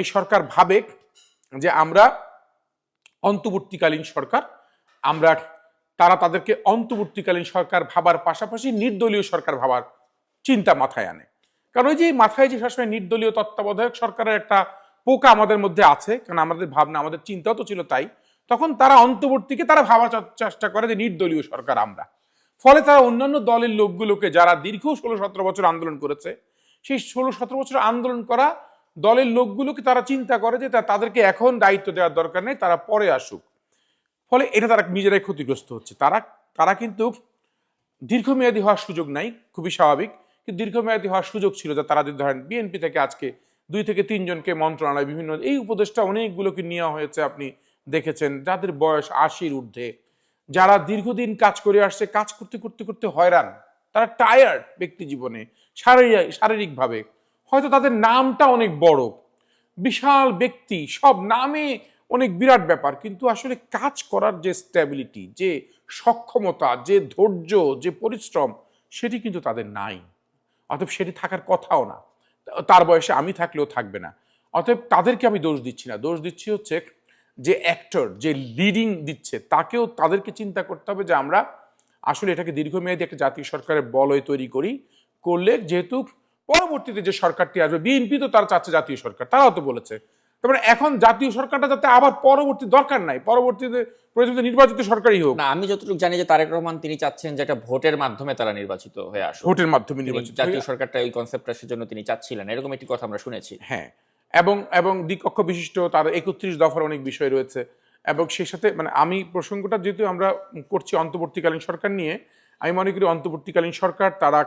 এই সরকার ভাবে যে আমরা অন্তর্বর্তীকালীন সরকার, তারা তাদেরকে অন্তর্বর্তীকালীন সরকার ভাবার পাশাপাশি নির্দলীয় সরকার ভাবার চিন্তা মাথায় আনে। কারণ ওই যে মাথায় যে সবসময় নির্দলীয় তত্ত্বাবধায়ক সরকারের একটা পোকা আমাদের মধ্যে আছে, কারণ আমাদের ভাবনা, আমাদের চিন্তাও তো ছিল তাই, তখন তারা অন্তর্বর্তীকে তারা ভাবার চেষ্টা করে যে নির্দলীয় সরকার আমরা। ফলে তারা অন্যান্য দলের লোকগুলোকে, যারা দীর্ঘ 16-17 বছর আন্দোলন করেছে, সেই 16-17 বছর আন্দোলন করা দলের লোকগুলোকে তারা চিন্তা করে যে তাদেরকে এখন দায়িত্ব দেওয়ার দরকার নেই, তারা পরে আসুক। ফলে এটা তারা নিজেরাই ক্ষতিগ্রস্ত হচ্ছে। তারা কিন্তু দীর্ঘমেয়াদী হওয়ার সুযোগ নাই, খুবই স্বাভাবিক। কিন্তু দীর্ঘমেয়াদী হওয়ার সুযোগ ছিল যে তারা যদি ধরেন বিএনপি থেকে আজকে 2 থেকে 3 জনকে মন্ত্রণালয় বিভিন্ন এই উপদেষ্টা অনেকগুলোকে নেওয়া হয়েছে, আপনি দেখেছেন, যাদের বয়স 80-র ঊর্ধ্বে, যারা দীর্ঘদিন কাজ করে আসছে, কাজ করতে করতে করতে হয়রান, তারা টায়ার্ড ব্যক্তি জীবনে, শারীরিকভাবে। হয়তো তাদের নামটা অনেক বড়, বিশাল ব্যক্তি, সব নামে অনেক বিরাট ব্যাপার, কিন্তু আসলে কাজ করার যে স্ট্যাবিলিটি, যে সক্ষমতা, যে ধৈর্য, যে পরিশ্রম, সেটি কিন্তু তাদের নাই। অতএব সেটি থাকার কথাও না, তার বয়সে আমি থাকলেও থাকবে না। অতএব তাদেরকে আমি দোষ দিচ্ছি না, দোষ দিচ্ছি হচ্ছে যে অ্যাক্টর, যে লিডিং দিচ্ছে, তাদেরকে চিন্তা করতে হবে যে আমরা আসলে এটাকে দীর্ঘমেয়াদী একটা জাতীয় সরকারের বলয় তৈরি করলে, যেহেতু পরবর্তীতে যে সরকারটি আসবে, বিএনপি তো তারা চাচ্ছে জাতীয় সরকার, তারাও তো বলেছে, তারপরে এখন জাতীয় সরকারটা যাতে আবার পরবর্তী দরকার নাই, পরবর্তীতে প্রয়োজন নির্বাচিত সরকারই হোক। না, আমি যতটুকু জানি যে তারেক রহমান তিনি চাচ্ছেন যে একটা ভোটের মাধ্যমে তারা নির্বাচিত হয়ে আসুক, ভোটের মাধ্যমে নির্বাচিত জাতীয় সরকারটা এই কনসেপ্টটা সেজন্য তিনি চাচ্ছিলেন, এরকম একটি কথা আমরা শুনেছি। হ্যাঁ, এবং দ্বিকক্ষ বিশিষ্ট তার 31 দফার অনেক বিষয় রয়েছে। এবং সেই সাথে আমি প্রসঙ্গটা যেহেতু আমরা করছি অন্তর্বর্তীকালীন সরকার নিয়ে, আমি মনে করি অন্তর্বর্তীকালীন সরকার তারা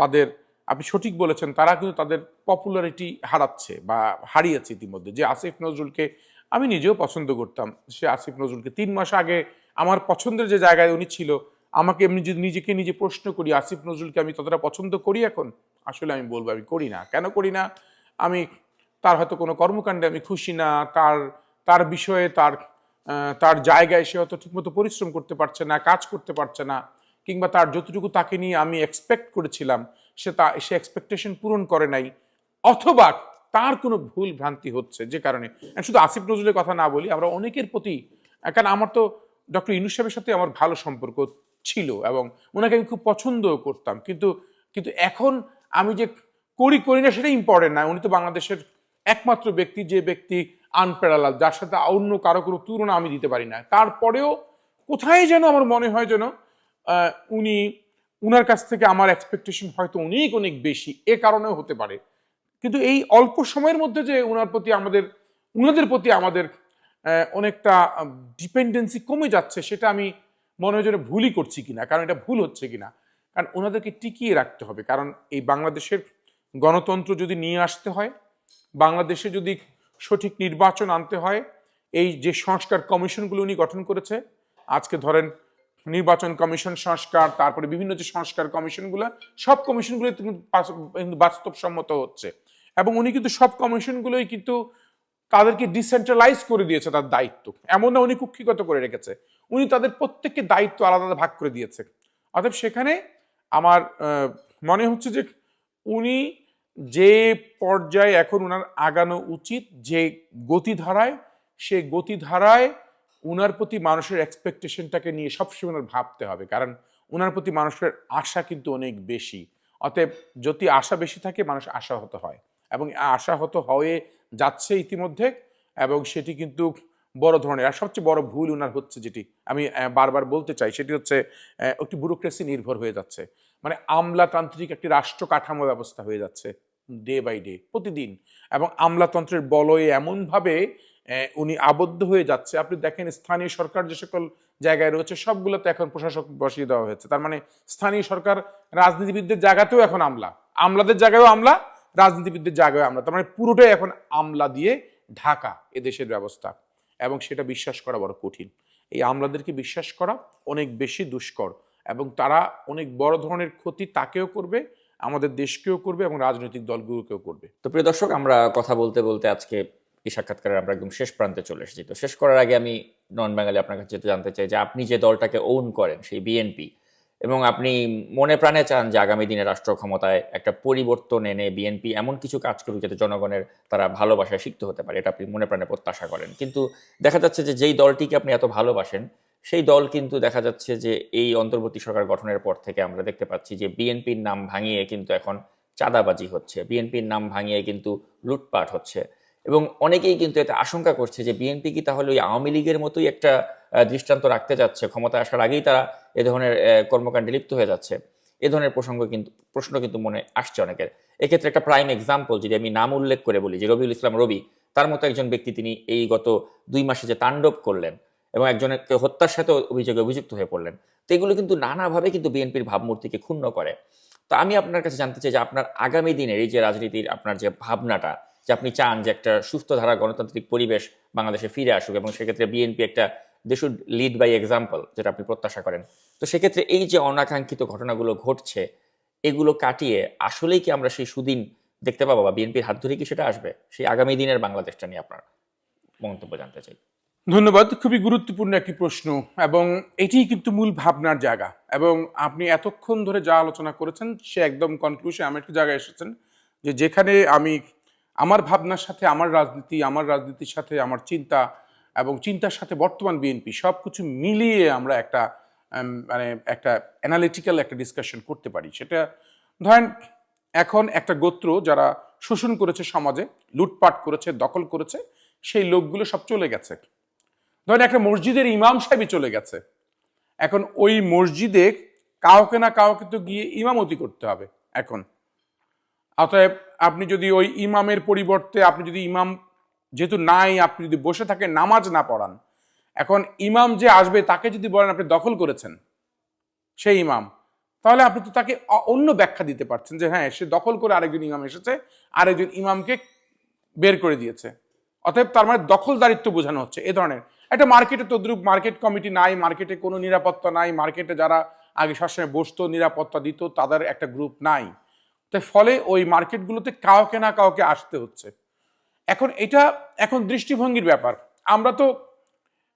তাদের, আপনি সঠিক বলেছেন, তারা কিন্তু তাদের পপুলারিটি হারাচ্ছে বা হারিয়েছে ইতিমধ্যে। যে আসিফ নজরুলকে আমি নিজেও পছন্দ করতাম, সে আসিফ নজরুলকে 3 মাস আগে আমার পছন্দের যে জায়গায় উনি ছিল, আমাকে এমনি যদি নিজেকে নিজে প্রশ্ন করি আসিফ নজরুলকে আমি ততটা পছন্দ করি এখন, আসলে আমি বলবো আমি করি না। কেন করি না? আমি তার হয়তো কোনো কর্মকাণ্ডে আমি খুশি না, তার বিষয়ে, তার জায়গায় সে হয়তো ঠিকমতো পরিশ্রম করতে পারছে না, কাজ করতে পারছে না, কিংবা তার যতটুকু তাকে নিয়ে আমি এক্সপেক্ট করেছিলাম সে এক্সপেকটেশন পূরণ করে নাই, অথবা তার কোনো ভুল ভ্রান্তি হচ্ছে, যে কারণে শুধু আসিফ নজরুলের কথা না বলি, আমরা অনেকের প্রতি, কারণ আমার তো ডক্টর ইউনূস সাহেবের সাথে আমার ভালো সম্পর্ক ছিল এবং ওনাকে আমি খুব পছন্দও করতাম, কিন্তু এখন আমি যে করি না সেটা ইম্পর্টেন্ট না। উনি তো বাংলাদেশের একমাত্র ব্যক্তি, যে ব্যক্তি আনপ্যারালাল, যার সাথে অন্য কারো কোনো তুলনা আমি দিতে পারি না। তারপরেও কোথায় যেন আমার মনে হয় যেন উনি উনার কাছ থেকে আমার এক্সপেকটেশন হয়তো অনেক অনেক বেশি, এ কারণেও হতে পারে। কিন্তু এই অল্প সময়ের মধ্যে যে উনাদের প্রতি আমাদের অনেকটা ডিপেন্ডেন্সি কমে যাচ্ছে, সেটা আমি মনে হয় যেন ভুলই করছি কিনা, কারণ এটা ভুল হচ্ছে কিনা। কারণ ওনাদেরকে টিকিয়ে রাখতে হবে, কারণ এই বাংলাদেশের গণতন্ত্র যদি নিয়ে আসতে হয়, বাংলাদেশে যদি সঠিক নির্বাচন আনতে হয়, এই যে সংস্কার কমিশনগুলো উনি গঠন করেছে, আজকে ধরেন নির্বাচন কমিশন সংস্কার, তারপরে বিভিন্ন যে সংস্কার কমিশনগুলো, সব কমিশনগুলো কিন্তু বাস্তবসম্মত হচ্ছে। এবং উনি কিন্তু সব কমিশনগুলোই কিন্তু তাদেরকে ডিসেন্ট্রালাইজ করে দিয়েছে তার দায়িত্ব, এমন না উনি কুক্ষিগত করে রেখেছে, উনি তাদের প্রত্যেককে দায়িত্ব আলাদা আলাদা ভাগ করে দিয়েছে। অতএব সেখানে আমার মনে হচ্ছে যে উনি যে পর্যায়ে এখন উনার আগানো উচিত, যে গতিধারায়, সে গতিধারায় উনার প্রতি মানুষের এক্সপেকটেশনটাকে নিয়ে সবসময় ওনার ভাবতে হবে, কারণ উনার প্রতি মানুষের আশা কিন্তু অনেক বেশি। অতএব যদি আশা বেশি থাকে, মানুষ আশাহত হয়, এবং আশাহত হয়ে যাচ্ছে ইতিমধ্যে, এবং সেটি কিন্তু বড় ধরনের। আর সবচেয়ে বড় ভুল উনার হচ্ছে, যেটি আমি বারবার বলতে চাই, সেটি হচ্ছে একটি ব্যুরোক্রেসি নির্ভর হয়ে যাচ্ছে, মানে আমলাতান্ত্রিক একটি রাষ্ট্র কাঠামো ব্যবস্থা হয়ে যাচ্ছে ডে বাই ডে, প্রতিদিন। এবং আমলাতন্ত্রের বলয়ে এমনভাবে উনি আবদ্ধ হয়ে যাচ্ছে। আপনি দেখেন স্থানীয় সরকার যে সকল জায়গায় রয়েছে, সবগুলোতে এখন প্রশাসক বসিয়ে দেওয়া হয়েছে। তার মানে স্থানীয় সরকার রাজনীতিবিদদের জায়গাতেও এখন আমলাদের জায়গায়ও আমলা, রাজনীতিবিদদের জায়গায় আমলা, তার মানে পুরোটাই এখন আমলা দিয়ে ঢাকা এদেশের ব্যবস্থা। এবং সেটা বিশ্বাস করা বড় কঠিন। এই আমলাদেরকে বিশ্বাস করা অনেক বেশি দুষ্কর, এবং তারা অনেক বড় ধরনের ক্ষতি তাকেও করবে, আমাদের দেশকেও করবে, এবং রাজনৈতিক দলগুলোকেও করবে। তো প্রিয় দর্শক, আমরা কথা বলতে বলতে আজকে এই সাক্ষাৎকারের আমরা একদম শেষ প্রান্তে চলে এসেছি। তো শেষ করার আগে আমি নন বাঙালি আপনার কাছে যেটা জানতে চাই যে আপনি যে দলটাকে ওন করেন, সেই বিএনপি, এবং আপনি মনে প্রাণে চান যে আগামী দিনে রাষ্ট্র ক্ষমতায় একটা পরিবর্তন এনে বিএনপি এমন কিছু কাজ করুক যাতে জনগণের তারা ভালোবাসায় সিক্ত হতে পারে, এটা আপনি মনে প্রাণে প্রত্যাশা করেন। কিন্তু দেখা যাচ্ছে যে যেই দলটিকে আপনি এত ভালোবাসেন, সেই দল কিন্তু দেখা যাচ্ছে যে এই অন্তর্বর্তী সরকার গঠনের পর থেকে আমরা দেখতে পাচ্ছি যে বিএনপির নাম ভাঙিয়ে কিন্তু এখন চাঁদাবাজি হচ্ছে, বিএনপির নাম ভাঙিয়ে কিন্তু লুটপাট হচ্ছে, এবং অনেকেই কিন্তু এতে আশঙ্কা করছে যে বিএনপি কি তাহলে ওই আওয়ামী লীগের মতোই একটা দৃষ্টান্ত রাখতে যাচ্ছে, ক্ষমতায় আসার আগেই তারা এ ধরনের কর্মকাণ্ডে লিপ্ত হয়ে যাচ্ছে। এ ধরনের প্রশ্ন কিন্তু মনে আসছে অনেকের। এক্ষেত্রে একটা প্রাইম এক্সাম্পল যদি আমি নাম উল্লেখ করে বলি, যে রবিউল ইসলাম রবি, তার মতো একজন ব্যক্তি, তিনি এই গত 2 মাসে যে তাণ্ডব করলেন এবং একজনকে হত্যার সাথে অভিযুক্ত হয়ে পড়লেন, তো এগুলো কিন্তু নানাভাবে কিন্তু বিএনপির ভাবমূর্তিকে ক্ষুণ্ণ করে। তো আমি আপনার কাছে জানতে চাই যে আপনার আগামী দিনের এই যে রাজনীতির আপনার যে ভাবনাটা, যে আপনি চান যে একটা সুস্থ ধারা গণতান্ত্রিক পরিবেশ বাংলাদেশে ফিরে আসুক, এবং সেক্ষেত্রে বিএনপি একটা they should lead by example, যেটা আপনি প্রত্যাশা করেন। তো সেক্ষেত্রে এই যে অনাকাঙ্ক্ষিত ঘটনাগুলো ঘটছে, এগুলো কাটিয়ে আসলেই কি আমরা সেই সুদিন দেখতে পাবো, বা বিএনপির হাত ধরে কি সেটা আসবে? সেই আগামী দিনের বাংলাদেশটা নিয়ে আপনার মন্তব্য জানতে চাই। ধন্যবাদ, খুবই গুরুত্বপূর্ণ একটি প্রশ্ন, এবং এটিই কিন্তু মূল ভাবনার জায়গা। এবং আপনি এতক্ষণ ধরে যা আলোচনা করেছেন, সে একদম কনক্লুশন এমন একটি জায়গায় এসেছেন যে যেখানে আমি আমার ভাবনার সাথে আমার রাজনীতির সাথে আমার চিন্তা, এবং চিন্তার সাথে বর্তমান বিএনপি, সব কিছু মিলিয়ে আমরা একটা মানে একটা অ্যানালিটিক্যাল একটা ডিসকাশন করতে পারি। সেটা ধরেন, এখন একটা গোত্র যারা শোষণ করেছে সমাজে, লুটপাট করেছে, দখল করেছে, সেই লোকগুলো সব চলে গেছে। ধরেন একটা মসজিদের ইমাম সাহেবই চলে গেছে, এখন ওই মসজিদে কাউকে না কাউকে তো গিয়ে ইমামতি করতে হবে এখন। অতএব আপনি যদি ওই ইমামের পরিবর্তে, আপনি যদি ইমাম যেহেতু নাই, আপনি যদি বসে থাকে নামাজ না পড়ান, এখন ইমাম যে আসবে তাকে যদি বলেন আপনি দখল করেছেন সেই ইমাম, তাহলে আপনি তো তাকে অন্য ব্যাখ্যা দিতে পারছেন যে হ্যাঁ, সে দখল করে আরেকজন ইমাম এসেছে, আরেকজন ইমামকে বের করে দিয়েছে। অতএব তার মানে দখলদারিত্ব বোঝানো হচ্ছে। এ ধরনের একটা মার্কেটে তদ্রুপ মার্কেট কমিটি নাই, মার্কেটে কোনো নিরাপত্তা নাই, মার্কেটে যারা আগে সবসময় বসতো, নিরাপত্তা দিত, তাদের একটা গ্রুপ নাই। তাই ফলে ওই মার্কেটগুলোতে কাউকে না কাউকে আসতে হচ্ছে। এখন এটা এখন দৃষ্টিভঙ্গির ব্যাপার। আমরা তো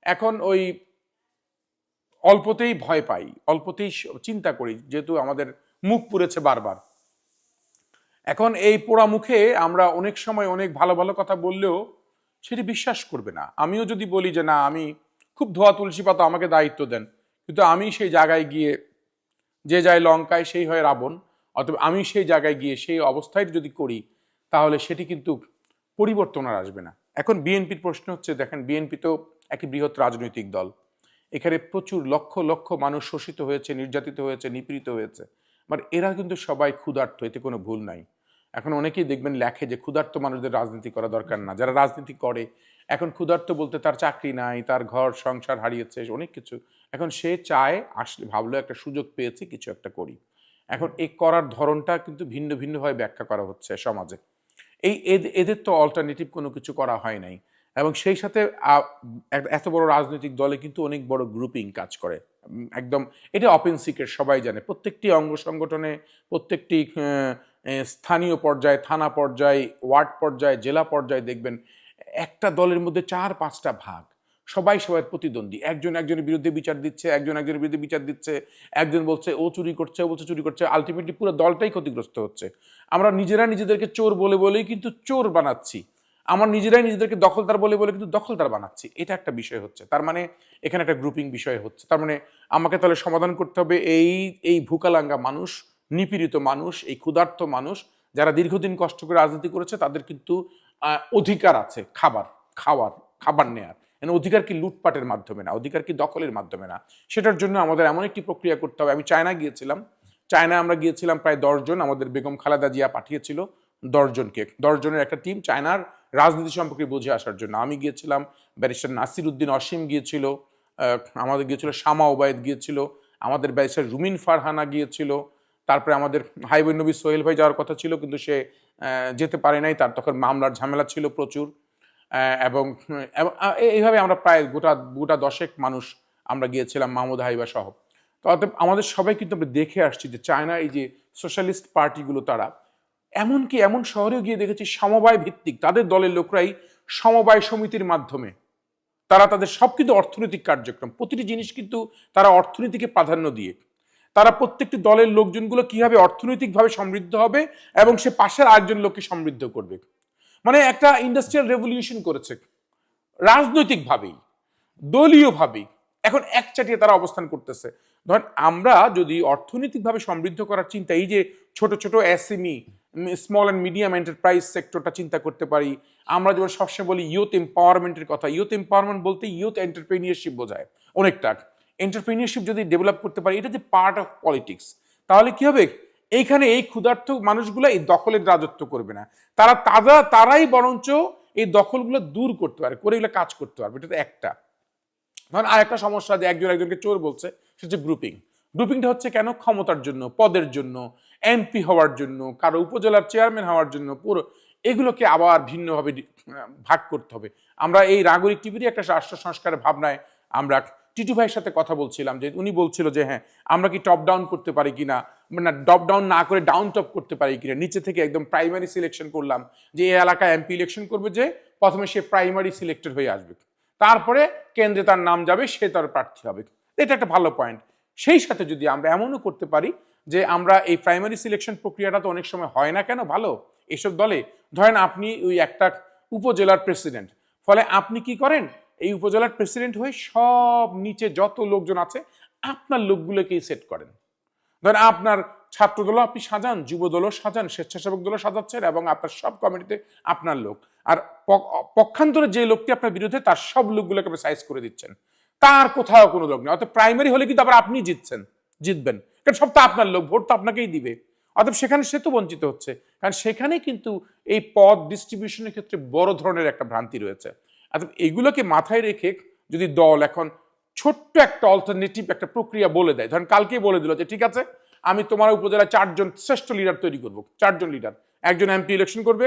এখন ওই অল্পতেই ভয় পাই, অল্পতেই চিন্তা করি, যেহেতু আমাদের মুখ পুড়েছে বারবার। এখন এই পোড়া মুখে আমরা অনেক সময় অনেক ভালো ভালো কথা বললেও সেটি বিশ্বাস করবে না। আমিও যদি বলি যে না, আমি খুব ধোয়া তুলসী পাতা, আমাকে দায়িত্ব দেন, কিন্তু আমি সেই জায়গায় গিয়ে, যে যায় লঙ্কায় সেই হয় রাবণ, অথবা আমি সেই জায়গায় গিয়ে সেই অবস্থায় যদি করি, তাহলে সেটি কিন্তু পরিবর্তন আর আসবে না। এখন বিএনপির প্রশ্ন হচ্ছে, দেখেন বিএনপি তো একটি বৃহৎ রাজনৈতিক দল, এখানে প্রচুর লক্ষ লক্ষ মানুষ শোষিত হয়েছে, নির্যাতিত হয়েছে, নিপীড়িত হয়েছে, বাট এরা কিন্তু সবাই ক্ষুধার্ত, এতে কোনো ভুল নাই। এখন অনেকেই দেখবেন লেখে যে ক্ষুধার্ত মানুষদের রাজনীতি করা দরকার না। যারা রাজনীতি করে এখন ক্ষুধার্ত বলতে তার চাকরি নাই, তার ঘর সংসার হারিয়েছে, অনেক কিছু। এখন সে চায় আসলে ভাবলো একটা সুযোগ পেয়েছি, কিছু একটা করি। এখন এই করার ধরনটা কিন্তু ভিন্ন ভিন্নভাবে ব্যাখ্যা করা হচ্ছে সমাজে। এদের তো অল্টারনেটিভ কোনো কিছু করা হয় নাই। এবং সেই সাথে এত বড় রাজনৈতিক দলে কিন্তু অনেক বড় গ্রুপিং কাজ করে, একদম এটা ওপেন সিক্রেট, সবাই জানে। প্রত্যেকটি অঙ্গ সংগঠনে, প্রত্যেকটি স্থানীয় পর্যায়ে, থানা পর্যায়ে, ওয়ার্ড পর্যায়ে, জেলা পর্যায়ে দেখবেন একটা দলের মধ্যে 4-5টা ভাগ, সবাই সবার প্রতিদ্বন্দ্বী। একজন একজনের বিরুদ্ধে বিচার দিচ্ছে, একজন একজনের বিরুদ্ধে বিচার দিচ্ছে, একজন বলছে ও চুরি করছে, ও বলছে চুরি করছে, আলটিমেটলি পুরো দলটাই ক্ষতিগ্রস্ত হচ্ছে। আমরা নিজেরা নিজেদেরকে চোর বলে বলেই কিন্তু চোর বানাচ্ছি, আমার নিজেরাই নিজেদেরকে দখলদার বলে বলে কিন্তু দখলদার বানাচ্ছি। এটা একটা বিষয় হচ্ছে। তার মানে এখানে একটা গ্রুপিং বিষয় হচ্ছে। তার মানে আমাকে তাহলে সমাধান করতে হবে এই ভুকালাঙ্গা মানুষ, নিপীড়িত মানুষ, এই ক্ষুধার্ত মানুষ যারা দীর্ঘদিন কষ্ট করে রাজনীতি করেছে, তাদের কিন্তু অধিকার আছে খাবার নেয়ার। অধিকার কি লুটপাটের মাধ্যমে না, অধিকার কি দখলের মাধ্যমে না। সেটার জন্য আমাদের এমন একটি প্রক্রিয়া করতে হবে। আমি চায়না গিয়েছিলাম, চায়না আমরা গিয়েছিলাম প্রায় 10 জন, আমাদের বেগম খালেদা জিয়া পাঠিয়েছিল 10 জনকে, 10 জনের একটা টিম চায়নার রাজনীতি সম্পর্কে বুঝে আসার জন্য। আমি গিয়েছিলাম, ব্যারিস্টার নাসির উদ্দিন অসীম গিয়েছিল, আমাদের গিয়েছিল শামা ওবায়দ গিয়েছিল, আমাদের ব্যারিস্টার রুমিন ফারহানা গিয়েছিল, তারপরে আমাদের হাইবুন নবী সোহেল ভাই যাওয়ার কথা ছিল কিন্তু সে যেতে পারে নাই, তার তখন মামলার ঝামেলা ছিল প্রচুর। এবং এইভাবে আমরা প্রায় গোটা 10 মানুষ আমরা গিয়েছিলাম, মাহমুদ হাইবা সহ। তো আমাদের সবাই কিন্তু আমরা দেখে আসছি যে চায়না এই যে সোশ্যালিস্ট পার্টিগুলো, তারা এমনকি এমন শহরেও গিয়ে দেখেছি সমবায় ভিত্তিক, তাদের দলের লোকরাই সমবায় সমিতির মাধ্যমে তারা তাদের সব কিন্তু অর্থনৈতিক কার্যক্রম, প্রতিটি জিনিস কিন্তু তারা অর্থনীতিকে প্রাধান্য দিয়ে, তারা প্রত্যেকটি দলের লোকজনগুলো কিভাবে অর্থনৈতিকভাবে সমৃদ্ধ হবে এবং সে পাশের আরেকজন লোককে সমৃদ্ধ করবে। মানে একটা ইন্ডাস্ট্রিয়াল রেভলিউশন করেছে রাজনৈতিকভাবেই, দলীয়ভাবেই। এখন একচাটিয়ে তারা অবস্থান করতেছে। ধরেন আমরা যদি অর্থনৈতিকভাবে সমৃদ্ধ করার চিন্তা, এই যে ছোট ছোট SME, small and medium enterprise সেক্টরটা চিন্তা করতে পারি। আমরা যেমন সবসময় বলি ইউথ এম্পাওয়ারমেন্টের কথা, ইউথ এম্পাওয়ারমেন্ট বলতে ইউথ এন্টারপ্রেনিয়রশিপ বোঝায় অনেকটা। এন্টারপ্রেনিয়রশিপ যদি ডেভেলপ করতে পারি, এটা যে পার্ট অফ পলিটিক্স, তাহলে কি হবে, এইখানে এই ক্ষুধার্ত মানুষগুলো এই দখলের রাজত্ব করবে না, তারাই বরঞ্চ এই দখলগুলো দূর করতে পারে, করে এগুলো কাজ করতে পারবে। এটা তো একটা। ধরেন আর একটা সমস্যা যে একজন একজনকে চোর বলছে, সেটা হচ্ছে গ্রুপিংটা হচ্ছে কেন? ক্ষমতার জন্য, পদের জন্য, এমপি হওয়ার জন্য, কারো উপজেলার চেয়ারম্যান হওয়ার জন্য, পুরো এগুলোকে আবার ভিন্নভাবে ভাগ করতে হবে। আমরা এই নাগরিক টিভিরই একটা রাষ্ট্র সংস্কারের ভাবনায় আমরা টিটু ভাইয়ের সাথে কথা বলছিলাম, যে উনি বলছিল যে হ্যাঁ আমরা কি টপ ডাউন করতে পারি কিনা, না টপ ডাউন না করে ডাউন টপ করতে পারি কিনা, নিচে থেকে একদম প্রাইমারি সিলেকশন করলাম, যে এই এলাকায় এমপি ইলেকশন করবে, যে প্রথমে সে প্রাইমারি সিলেক্টেড হয়ে আসবে, তারপরে কেন্দ্রে তার নাম যাবে, সে তার প্রার্থী হবে। এটা একটা ভালো পয়েন্ট। সেই সাথে যদি আমরা এমনও করতে পারি যে আমরা এই প্রাইমারি সিলেকশন প্রক্রিয়াটা তো অনেক সময় হয় না কেন ভালো এইসব দলে, ধরেন আপনি ওই একটা উপজেলার প্রেসিডেন্ট, ফলে আপনি কি করেন, এই উপজেলার প্রেসিডেন্ট হয়ে সব নিচে যত লোকজন আছে আপনার লোকগুলোকেই সেট করেন। ধরেন আপনার ছাত্র দলও আপনি সাজান, যুব দলও সাজান, স্বেচ্ছাসেবক দলও সাজাচ্ছেন, এবং আপনার সব কমিটিতে আপনার লোক, আর পক্ষান্তরে যে লোকটি আপনার বিরুদ্ধে তার সব লোকগুলোকে আপনি সাইজ করে দিচ্ছেন, তার কোথাও কোনো লোক নেই। অর্থাৎ প্রাইমারি হলে কিন্তু আবার আপনি জিতবেন, কারণ সব তো আপনার লোক, ভোট তো আপনাকেই দিবে। অর্থাৎ সেখানে সে তো বঞ্চিত হচ্ছে, কারণ সেখানে কিন্তু এই পদ ডিস্ট্রিবিউশনের ক্ষেত্রে বড় ধরনের একটা ভ্রান্তি রয়েছে। অর্থাৎ এগুলোকে মাথায় রেখে যদি দল এখন ছোট্ট একটা অল্টারনেটিভ একটা প্রক্রিয়া বলে দেয়, ধরেন কালকেই বলে দিল যে ঠিক আছে আমি তোমার উপজেলায় 4 জন শ্রেষ্ঠ লিডার তৈরি করবো, 4 জন লিডার, একজন এমপি ইলেকশন করবে,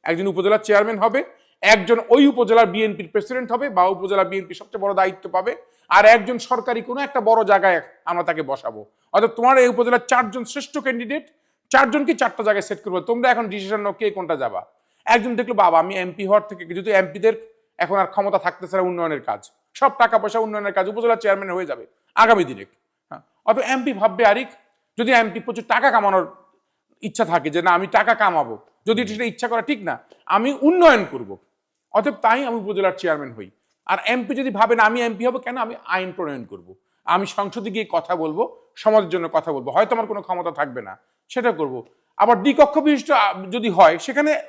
একজন উপজেলার চেয়ারম্যান হবে, একজন ওই উপজেলার বিএনপির প্রেসিডেন্ট হবে বা উপজেলা বিএনপি সবচেয়ে বড় দায়িত্ব পাবে, আর একজন সরকারি কোনো একটা বড় জায়গায় আমরা তাকে বসাবো। অর্থাৎ তোমার এই উপজেলার 4 জন শ্রেষ্ঠ ক্যান্ডিডেট, 4 জনকে 4টা জায়গায় সেট করবো, তোমরা এখন ডিসিশন নাও কে কোনটা যাবা। একজন দেখলো বাবা আমি এমপি হওয়ার থেকে, যেহেতু এমপিদের এখন আর ক্ষমতা থাকতেছে না উন্নয়নের কাজ, সব টাকা পয়সা উন্নয়নের কাজ, উপজেলা চেয়ারম্যান হয়ে যাবে আগামী দিনে। হ্যাঁ, অত এমপি ভাববে আরিক, যদি এমপি প্রচুর টাকা কামানোর ইচ্ছা থাকে যে না আমি টাকা কামাবো, যদি সেটা ইচ্ছা করা ঠিক না, আমি উন্নয়ন করব, অতএব তাই আমি উপজেলার চেয়ারম্যান হই। আর এমপি যদি ভাবে না আমি এমপি হবো কেন, আমি আইন প্রণয়ন করব, আমি সংসদে গিয়ে কথা বলবো, সমাজের জন্য কথা বলবো, হয়তো আমার কোনো ক্ষমতা থাকবে না সেটা করব। আবার দ্বিকক্ষ বিশিষ্ট যদি হয়,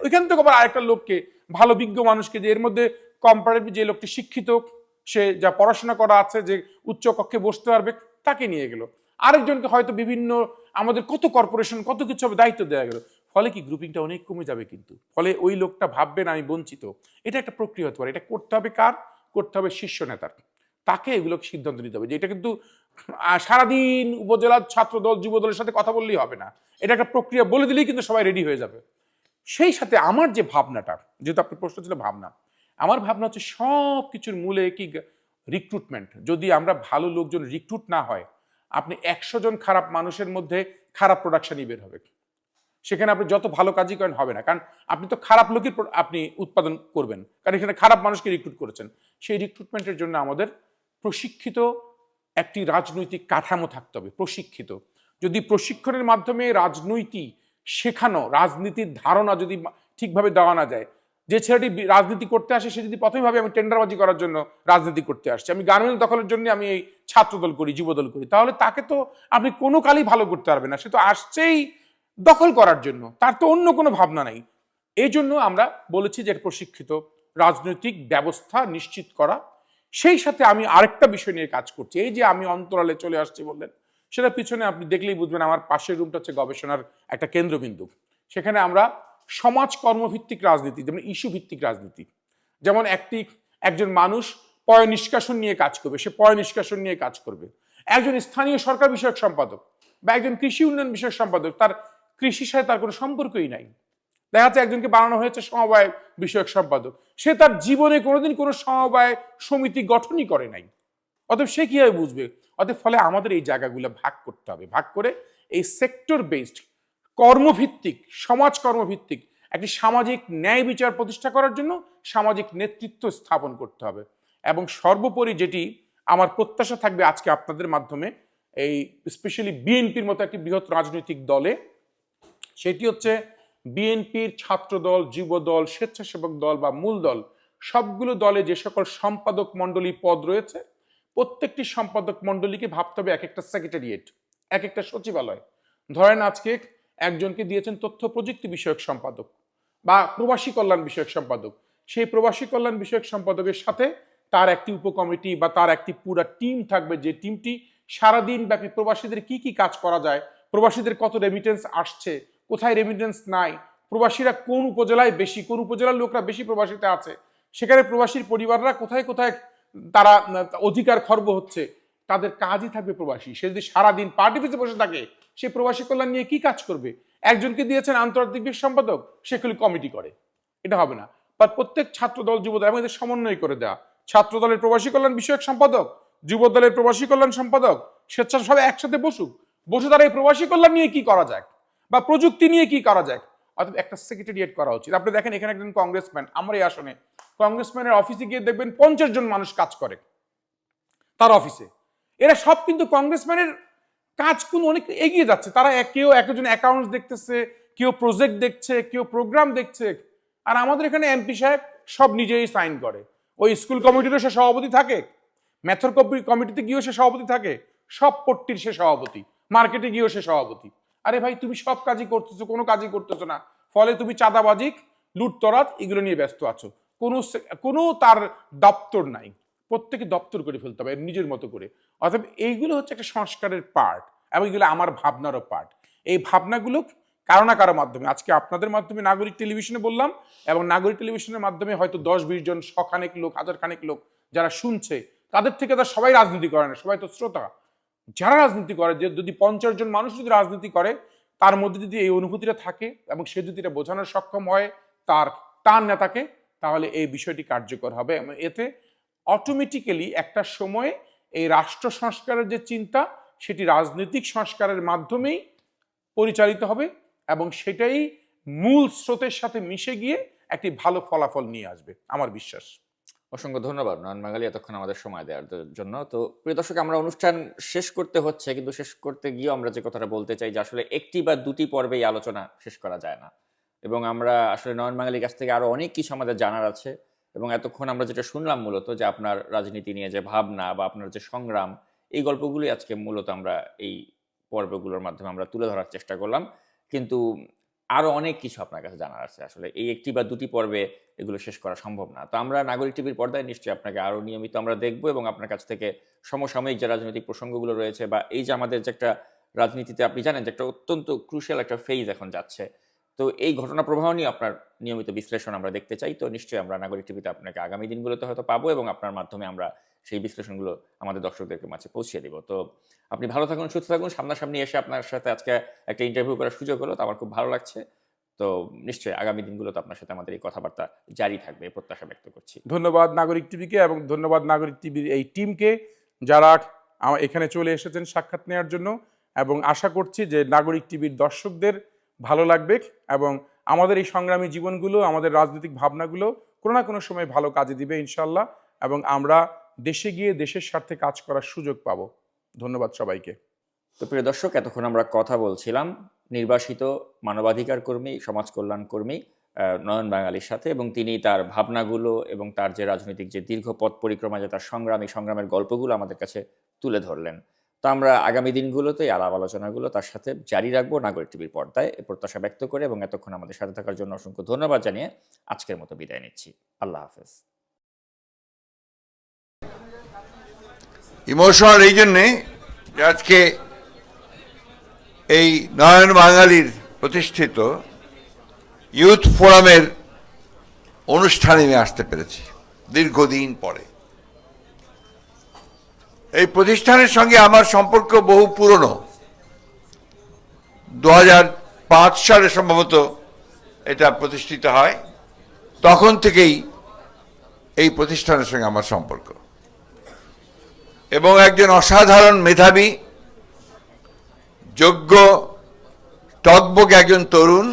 ওইখান থেকে আবার আরেকটা লোককে, ভালো বিজ্ঞ মানুষকে, যে এর মধ্যে কম্পারেটিভ যে লোকটি শিক্ষিত, সে যা পড়াশোনা করা আছে, যে উচ্চ কক্ষে বসতে পারবে, তাকে নিয়ে গেল। আরেকজনকে হয়তো বিভিন্ন আমাদের কত কর্পোরেশন কত কিছু হবে দায়িত্ব দেওয়া গেল। ফলে কি গ্রুপিংটা অনেক কমে যাবে, কিন্তু ফলে ওই লোকটা ভাববেন আমি বঞ্চিত। এটা একটা প্রক্রিয়া হতে পারে। এটা করতে হবে কার? করতে হবে শীর্ষ নেতার। তাকে এগুলোকে সিদ্ধান্ত নিতে হবে। যে এটা কিন্তু সারাদিন উপজেলার ছাত্রদল যুবদলের সাথে কথা বললেই হবে না, এটা একটা প্রক্রিয়া বলে দিলেই কিন্তু সবাই রেডি হয়ে যাবে। সেই সাথে আমার যে ভাবনাটা, যেহেতু আপনার প্রশ্ন ছিল ভাবনা, আমার ভাবনা হচ্ছে সব কিছুর মূলে কি রিক্রুটমেন্ট। যদি আমরা ভালো লোকজন রিক্রুট না হয়, আপনি 100 জন খারাপ মানুষের মধ্যে খারাপ প্রোডাকশনই বের হবে। সেখানে আপনি যত ভালো কাজই করেন হবে না, কারণ আপনি তো খারাপ লোকই আপনি উৎপাদন করবেন, কারণ এখানে খারাপ মানুষকে রিক্রুট করেছেন। সেই রিক্রুটমেন্টের জন্য আমাদের প্রশিক্ষিত একটি রাজনৈতিক কাঠামো থাকতে হবে, প্রশিক্ষিত। যদি প্রশিক্ষণের মাধ্যমে রাজনৈতিক শেখানো, রাজনীতির ধারণা যদি ঠিকভাবে দেওয়া না যায়, যে ছেলেটি রাজনীতি করতে আসে সে যদি প্রথমে ভাবে আমি টেন্ডারবাজি করার জন্য রাজনীতি করতে আসছি, আমি গার্মেন্টস দখলের জন্য আমি এই ছাত্রদল করি, যুবদল করি, তাহলে তাকে তো আপনি কোনো কালই ভালো করতে পারবেন না। সে তো আসছেই দখল করার জন্য, তার তো অন্য কোনো ভাবনা নাই। এই জন্য আমরা বলেছি যে প্রশিক্ষিত রাজনৈতিক ব্যবস্থা নিশ্চিত করা। সেই সাথে আমি আরেকটা বিষয় নিয়ে কাজ করছি। এই যে আমি অন্তরালে চলে আসছি বললেন, সেটা পিছনে আপনি দেখলেই বুঝবেন আমার পাশের রুমটা হচ্ছে গবেষণার একটা কেন্দ্রবিন্দু। সেখানে আমরা সমাজ কর্মভিত্তিক রাজনীতি, যেমন ইস্যু ভিত্তিক রাজনীতি, যেমন একজন মানুষ পয় নিষ্কাশন নিয়ে কাজ করবে, সে পয় নিষ্কাশন নিয়ে কাজ করবে। একজন স্থানীয় সরকার বিষয়ক সম্পাদক বা একজন কৃষি উন্নয়ন বিষয়ক সম্পাদক, তার কৃষির সাথে তার কোনো সম্পর্কই নাই। দেখা যাচ্ছে একজনকে বানানো হয়েছে সমবায় বিষয়ক সম্পাদক, সে তার জীবনে কোনোদিন কোনো সমবায় সমিতি গঠনই করে নাই। অতএব সে কিভাবে বুঝবে? অতএব ফলে আমাদের এই জায়গাগুলো ভাগ করতে হবে, ভাগ করে এই সেক্টর বেসড কর্মভিত্তিক, সমাজ কর্মভিত্তিক একটি সামাজিক ন্যায় বিচার প্রতিষ্ঠা করার জন্য সামাজিক নেতৃত্ব স্থাপন করতে হবে। এবং সর্বোপরি যেটি আমার প্রত্যাশা থাকবে আজকে আপনাদের মাধ্যমে, এই স্পেশালি বিএনপির মতো একটি বৃহৎ রাজনৈতিক দলে, সেটি হচ্ছে বিএনপির ছাত্রদল, যুবদল, স্বেচ্ছাসেবক দল বা মূল দল, সবগুলো দলে যে সকল সম্পাদক মণ্ডলী পদ রয়েছে, প্রত্যেকটি সম্পাদক মণ্ডলীকে ভাবতে হবে এক একটা সেক্রেটারিয়েট, এক একটা সচিবালয়। ধরেন আজকে একজনকে দিয়েছেন তথ্য প্রযুক্তি বিষয়ক সম্পাদক বা প্রবাসী কল্যাণ বিষয়ক সম্পাদক, সেই প্রবাসী কল্যাণ বিষয়ক সম্পাদকের সাথে তার একটি উপকমিটি বা তার একটি পুরা টিম থাকবে, যে টিমটি সারাদিন ব্যাপী প্রবাসীদের কি কি কাজ করা যায়, প্রবাসীদের কত রেমিটেন্স আসছে, কোথায় রেমিটেন্স নাই, প্রবাসীরা কোন উপজেলায় বেশি, কোন উপজেলার লোকরা বেশি প্রবাসীতে আছে, সেখানে প্রবাসীর পরিবাররা কোথায় কোথায় তারা অধিকার খর্ব হচ্ছে, তাদের কাজই থাকবে প্রবাসী। সে যদি সারাদিন পার্টি অফিসে বসে থাকে, সে প্রবাসী কল্যাণ নিয়ে কি কাজ করবে? একজনকে দিয়েছেন আন্তর্জাতিক বিষয় সম্পাদক, সেগুলি কমিটি করে, এটা হবে না। বা প্রত্যেক ছাত্রদল যুবদল এবং এদের সমন্বয় করে দেওয়া, ছাত্রদলের প্রবাসী কল্যাণ বিষয়ক সম্পাদক, যুবদলের প্রবাসী কল্যাণ সম্পাদক, স্বেচ্ছাসেবক সবাই একসাথে বসে তারা এই প্রবাসী কল্যাণ নিয়ে কি করা যায় বা প্রযুক্তি নিয়ে কি করা যায়, অর্থাৎ একটা সেক্রেটারিয়েট করা উচিত। আপনি দেখেন এখানে একজন কংগ্রেসম্যান, আমার এই আসনে কংগ্রেসম্যানের অফিসে গিয়ে দেখবেন 50 জন মানুষ কাজ করে তার অফিসে। এরা সব কিন্তু কংগ্রেসম্যানের কাজ কোন অনেক এগিয়ে যাচ্ছে। তারা কেউ একজন অ্যাকাউন্টস দেখতেছে, কেউ প্রজেক্ট দেখছে, কেউ প্রোগ্রাম দেখছে। আর আমাদের এখানে এমপি সাহেব সব নিজেই সাইন করে। ওই স্কুল কমিটিরও সে সভাপতি থাকে, মেথর কমিটিতে গিয়েও সে সভাপতি থাকে, সব পট্টির সে সভাপতি, মার্কেটে গিয়েও সে সভাপতি। আরে ভাই, তুমি সব কাজই করতেছো, কোনো কাজই করতেছো না, ফলে তুমি চাঁদাবাজি, লুটতরাজ এগুলো নিয়ে ব্যস্ত আছো। কোনো তার দপ্তর নাই, প্রত্যেকে দপ্তর করে ফেলতে হবে নিজের মতো করে। অর্থাৎ এইগুলো হচ্ছে একটা সংস্কারের পার্ট, এবং এগুলো আমার ভাবনারও পার্ট। এই ভাবনাগুলো কারো না কারো মাধ্যমে, আজকে আপনাদের মাধ্যমে নাগরিক টেলিভিশনে বললাম, এবং নাগরিক টেলিভিশনের মাধ্যমে হয়তো 10-20 জন, শখানেক লোক, হাজারখানেক লোক যারা শুনছে, তাদের থেকে তারা সবাই রাজনীতি করে না, সবাই তো শ্রোতা। যারা রাজনীতি করে, যে যদি 50 জন মানুষ যদি রাজনীতি করে, তার মধ্যে যদি এই অনুভূতিটা থাকে এবং সে যদি এটা বোঝানোর সক্ষম হয় তার নেতাকে, তাহলে এই বিষয়টি কার্যকর হবে। এবং এতে অটোমেটিক্যালি একটা সময় এই রাষ্ট্র সংস্কারের যে চিন্তা, সেটি রাজনৈতিক সংস্কারের মাধ্যমেই পরিচালিত হবে, এবং সেটাই মূল স্রোতের সাথে মিশে গিয়ে একটি ভালো ফলাফল নিয়ে আসবে, আমার বিশ্বাস। অসংখ্য ধন্যবাদ নয়ন বাঙালি এতক্ষণ আমাদের সময় দেওয়ার জন্য। তো প্রিয় দর্শক, আমরা অনুষ্ঠান শেষ করতে হচ্ছে, কিন্তু শেষ করতে গিয়ে আমরা যে কথাটা বলতে চাই, যে আসলে একটি বা দুটি পর্বে এই আলোচনা শেষ করা যায় না, এবং আমরা আসলে নয়ন বাঙালির কাছ থেকে আরো অনেক কিছু আমাদের জানার আছে। এবং এতক্ষণ আমরা যেটা শুনলাম মূলত, যে আপনার রাজনীতি নিয়ে যে ভাবনা বা আপনার যে সংগ্রাম, এই গল্পগুলি আজকে মূলত আমরা এই পর্বগুলোর মাধ্যমে আমরা তুলে ধরার চেষ্টা করলাম। কিন্তু আরো অনেক কিছু আপনার কাছে জানার আছে। আসলে এই একটি বা দুটি পর্বে এগুলো শেষ করা সম্ভব না। তো আমরা নাগরিক টিভির পর্দায় নিশ্চয়ই আপনাকে আরো নিয়মিত আমরা দেখবো এবং আপনার কাছ থেকে সমসাময়িক যে রাজনৈতিক প্রসঙ্গগুলো রয়েছে বা এই যে আমাদের যে একটা রাজনীতিতে আপনি জানেন যে একটা অত্যন্ত ক্রুশিয়াল একটা ফেজ এখন যাচ্ছে, তো এই ঘটনা প্রবাহ নিয়ে আপনার নিয়মিত বিশ্লেষণ আমরা দেখতে চাই। তো নিশ্চয়ই আমরা নাগরিক টিভিতে আপনাকে আগামী দিনগুলোতে হয়তো পাবো এবং আপনার মাধ্যমে আমরা সেই বিশ্লেষণগুলো আমাদের দর্শকদেরকে মাঝে পৌঁছে দিব। তো আপনি ভালো থাকুন, সুস্থ থাকুন। সামনাসামনি এসে আপনার সাথে আজকে একটা ইন্টারভিউ করার সুযোগ হলো, তো আমার খুব ভালো লাগছে। তো নিশ্চয়ই আগামী দিনগুলোতে আপনার সাথে আমাদের এই কথাবার্তা জারি থাকবে, এই প্রত্যাশা ব্যক্ত করছি। ধন্যবাদ নাগরিক টিভিকে এবং ধন্যবাদ নাগরিক টিভির এই টিমকে যারা এখানে চলে এসেছেন সাক্ষাৎ নেওয়ার জন্য, এবং আশা করছি যে নাগরিক টিভির দর্শকদের ভালো লাগবে এবং আমাদের এই সংগ্রামী জীবনগুলো, আমাদের রাজনৈতিক ভাবনাগুলো কোনো না কোনো সময় ভালো কাজে দিবে ইনশাল্লাহ, এবং আমরা দেশে গিয়ে দেশের স্বার্থে কাজ করার সুযোগ পাবো। ধন্যবাদ সবাইকে। তো প্রিয় দর্শক, এতক্ষণ আমরা কথা বলছিলাম নির্বাসিত মানবাধিকার কর্মী, সমাজ কল্যাণ কর্মী নয়ন বাঙালির সাথে, এবং তিনি তার ভাবনাগুলো এবং তার যে রাজনৈতিক যে দীর্ঘ পথ পরিক্রমা, যে তার সংগ্রাম, এই সংগ্রামের গল্পগুলো আমাদের কাছে তুলে ধরলেন। তো আমরা আগামী দিনগুলোতে এই আলাপ আলোচনাগুলো তার সাথে জারি রাখবো নাগরিক টিভির পর্দায়, এই প্রত্যাশা ব্যক্ত করে এবং এতক্ষণ আমাদের সাথে থাকার জন্য অসংখ্য ধন্যবাদ জানিয়ে আজকের মতো বিদায় নিচ্ছি। আল্লাহ হাফেজ। ইমোশনাল এই জন্যে যে আজকে এই নয়ন বাঙালির প্রতিষ্ঠিত ইউথ ফোরামের অনুষ্ঠানে আমি আসতে পেরেছি দীর্ঘদিন পরে। এই প্রতিষ্ঠানের সঙ্গে আমার সম্পর্ক বহু পুরনো। 2005 সালে সম্ভবত এটা প্রতিষ্ঠিত হয়, তখন থেকেই এই প্রতিষ্ঠানের সঙ্গে আমার সম্পর্ক। এবং একজন অসাধারণ মেধাবী, যোগ্য, টকবক একজন তরুণ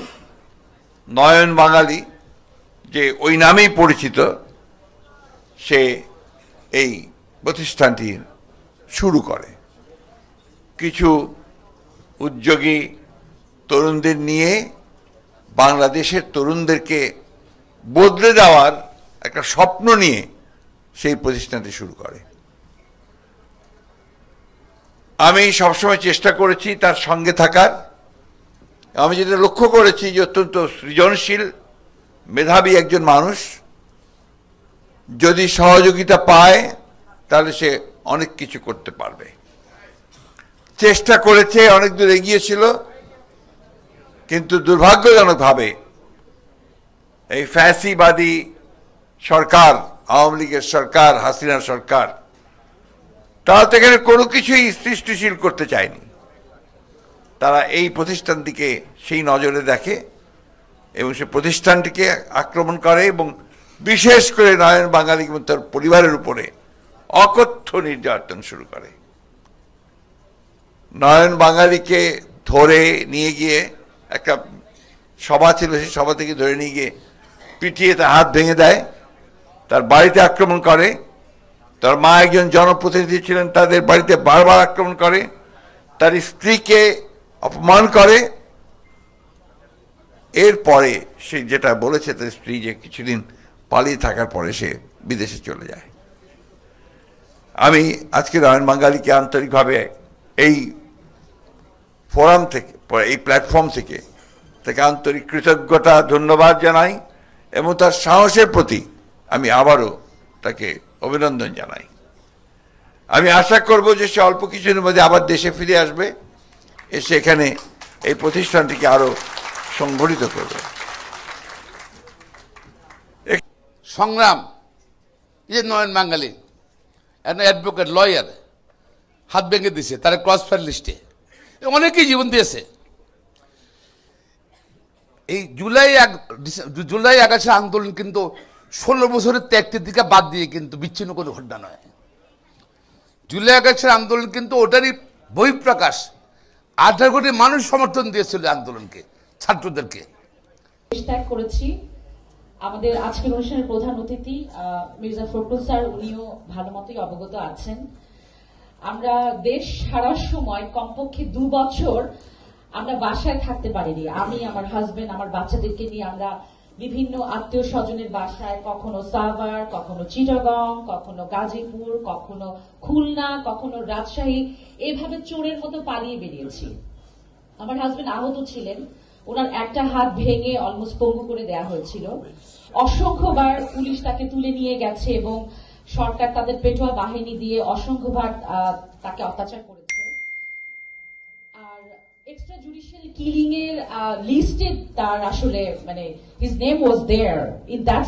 নয়ন বাঙালি, যে ওই নামেই পরিচিত, সে এই প্রতিষ্ঠানটি শুরু করে। কিছু উদ্যোগী তরুণদের নিয়ে বাংলাদেশের তরুণদেরকে বদলে দেওয়ার একটা স্বপ্ন নিয়ে সেই প্রতিষ্ঠানটি শুরু করে। আমি সবসময় চেষ্টা করেছি তার সঙ্গে থাকার। আমি যেটা লক্ষ্য করেছি যে অত্যন্ত সৃজনশীল, মেধাবী একজন মানুষ, যদি সহযোগিতা পায় তাহলে সে অনেক কিছু করতে পারবে। চেষ্টা করেছে, অনেক দূর এগিয়েছিল, কিন্তু দুর্ভাগ্যজনকভাবে এই ফ্যাসিবাদী সরকার, আওয়ামী লীগের সরকার, হাসিনার সরকার, তারা তো এখানে কোনো কিছুই সৃষ্টিশীল করতে চায়নি। তারা এই প্রতিষ্ঠানটিকে সেই নজরে দেখে এবং সে প্রতিষ্ঠানটিকে আক্রমণ করে এবং বিশেষ করে নয়ন বাঙালি এবং তার পরিবারের উপরে অকথ্য নির্যাতন শুরু করে। নয়ন বাঙালিকে ধরে নিয়ে গিয়ে একটা সভা ছিল, সেই সভা থেকে ধরে নিয়ে গিয়ে পিটিয়ে তার হাত ভেঙে দেয়, তার বাড়িতে আক্রমণ করে। তার মা একজন জনপ্রতিনিধি ছিলেন, তাদের বাড়িতে বারবার আক্রমণ করে, তার স্ত্রীকে অপমান করে। এরপরে সে যেটা বলেছে, তার স্ত্রী যে কিছুদিন পালিয়ে থাকার পরে সে বিদেশে চলে যায়। আমি আজকে নয়ন বাঙালিকে আন্তরিকভাবে এই ফোরাম থেকে, এই প্ল্যাটফর্ম থেকে তাকে আন্তরিক কৃতজ্ঞতা, ধন্যবাদ জানাই এবং তার সাহসের প্রতি আমি আবারও তাকে অভিনন্দন জানাই। আমি আশা করব যে সে অল্প কিছুদিনের মধ্যে আবার দেশে ফিরে আসবে, এসে এখানে এই প্রতিষ্ঠানটিকে আরো সংগঠিত করবে। সংগ্রাম, যে নয়ন বাঙালি অ্যাডভোকেট, লয়ার, হাত ভেঙে দিয়েছে, তারা ক্রসফায়ার লিস্টে অনেকেই জীবন দিয়েছে। এই জুলাই আগস্টের আন্দোলন কিন্তু 16 বছরের ত্যাগটির দিকে বাদ দিয়ে কিন্তু বিচ্ছিন্ন কোনো ঘটনা নয়। জুলাই আগস্টের আন্দোলন কিন্তু ওটারই বহিঃপ্রকাশ। 18 কোটি মানুষ সমর্থন দিয়েছিল আন্দোলনকে, ছাত্রদেরকে। ত্যাগ করেছি। আমাদের আজকের অনুষ্ঠানের প্রধান অতিথি মির্জা ফখরুল স্যার, উনিও ভালো মতোই অবগত আছেন। আমরা দেশ ছাড়ার সময় কমপক্ষে 2 বছর আমরা বাসায় থাকতে পারিনি। আমি, আমার হাজবেন্ড, আমার বাচ্চাদেরকে নিয়ে আমরা বিভিন্ন আত্মীয় স্বজনের বাসায়, কখনো সাভার, কখনো চিটাগং, কখনো গাজীপুর, কখনো খুলনা, কখনো রাজশাহী, এভাবে চোরের মতো পালিয়ে বেরিয়েছি। আমার হাজবেন্ড আহত ছিলেন, ওনার একটা হাত ভেঙে অলমোস্ট পঙ্গু করে দেয়া হয়েছিল। অসংখ্যবার পুলিশ তাকে তুলে নিয়ে গেছে এবং সরকার তাদের পেটোয়া বাহিনী দিয়ে অসংখ্যবার তাকে অত্যাচার করেছে। আর এক্সট্রা জুডিশিয়াল কিলিং এর লিস্টে তার আসলে মানে his name was there in that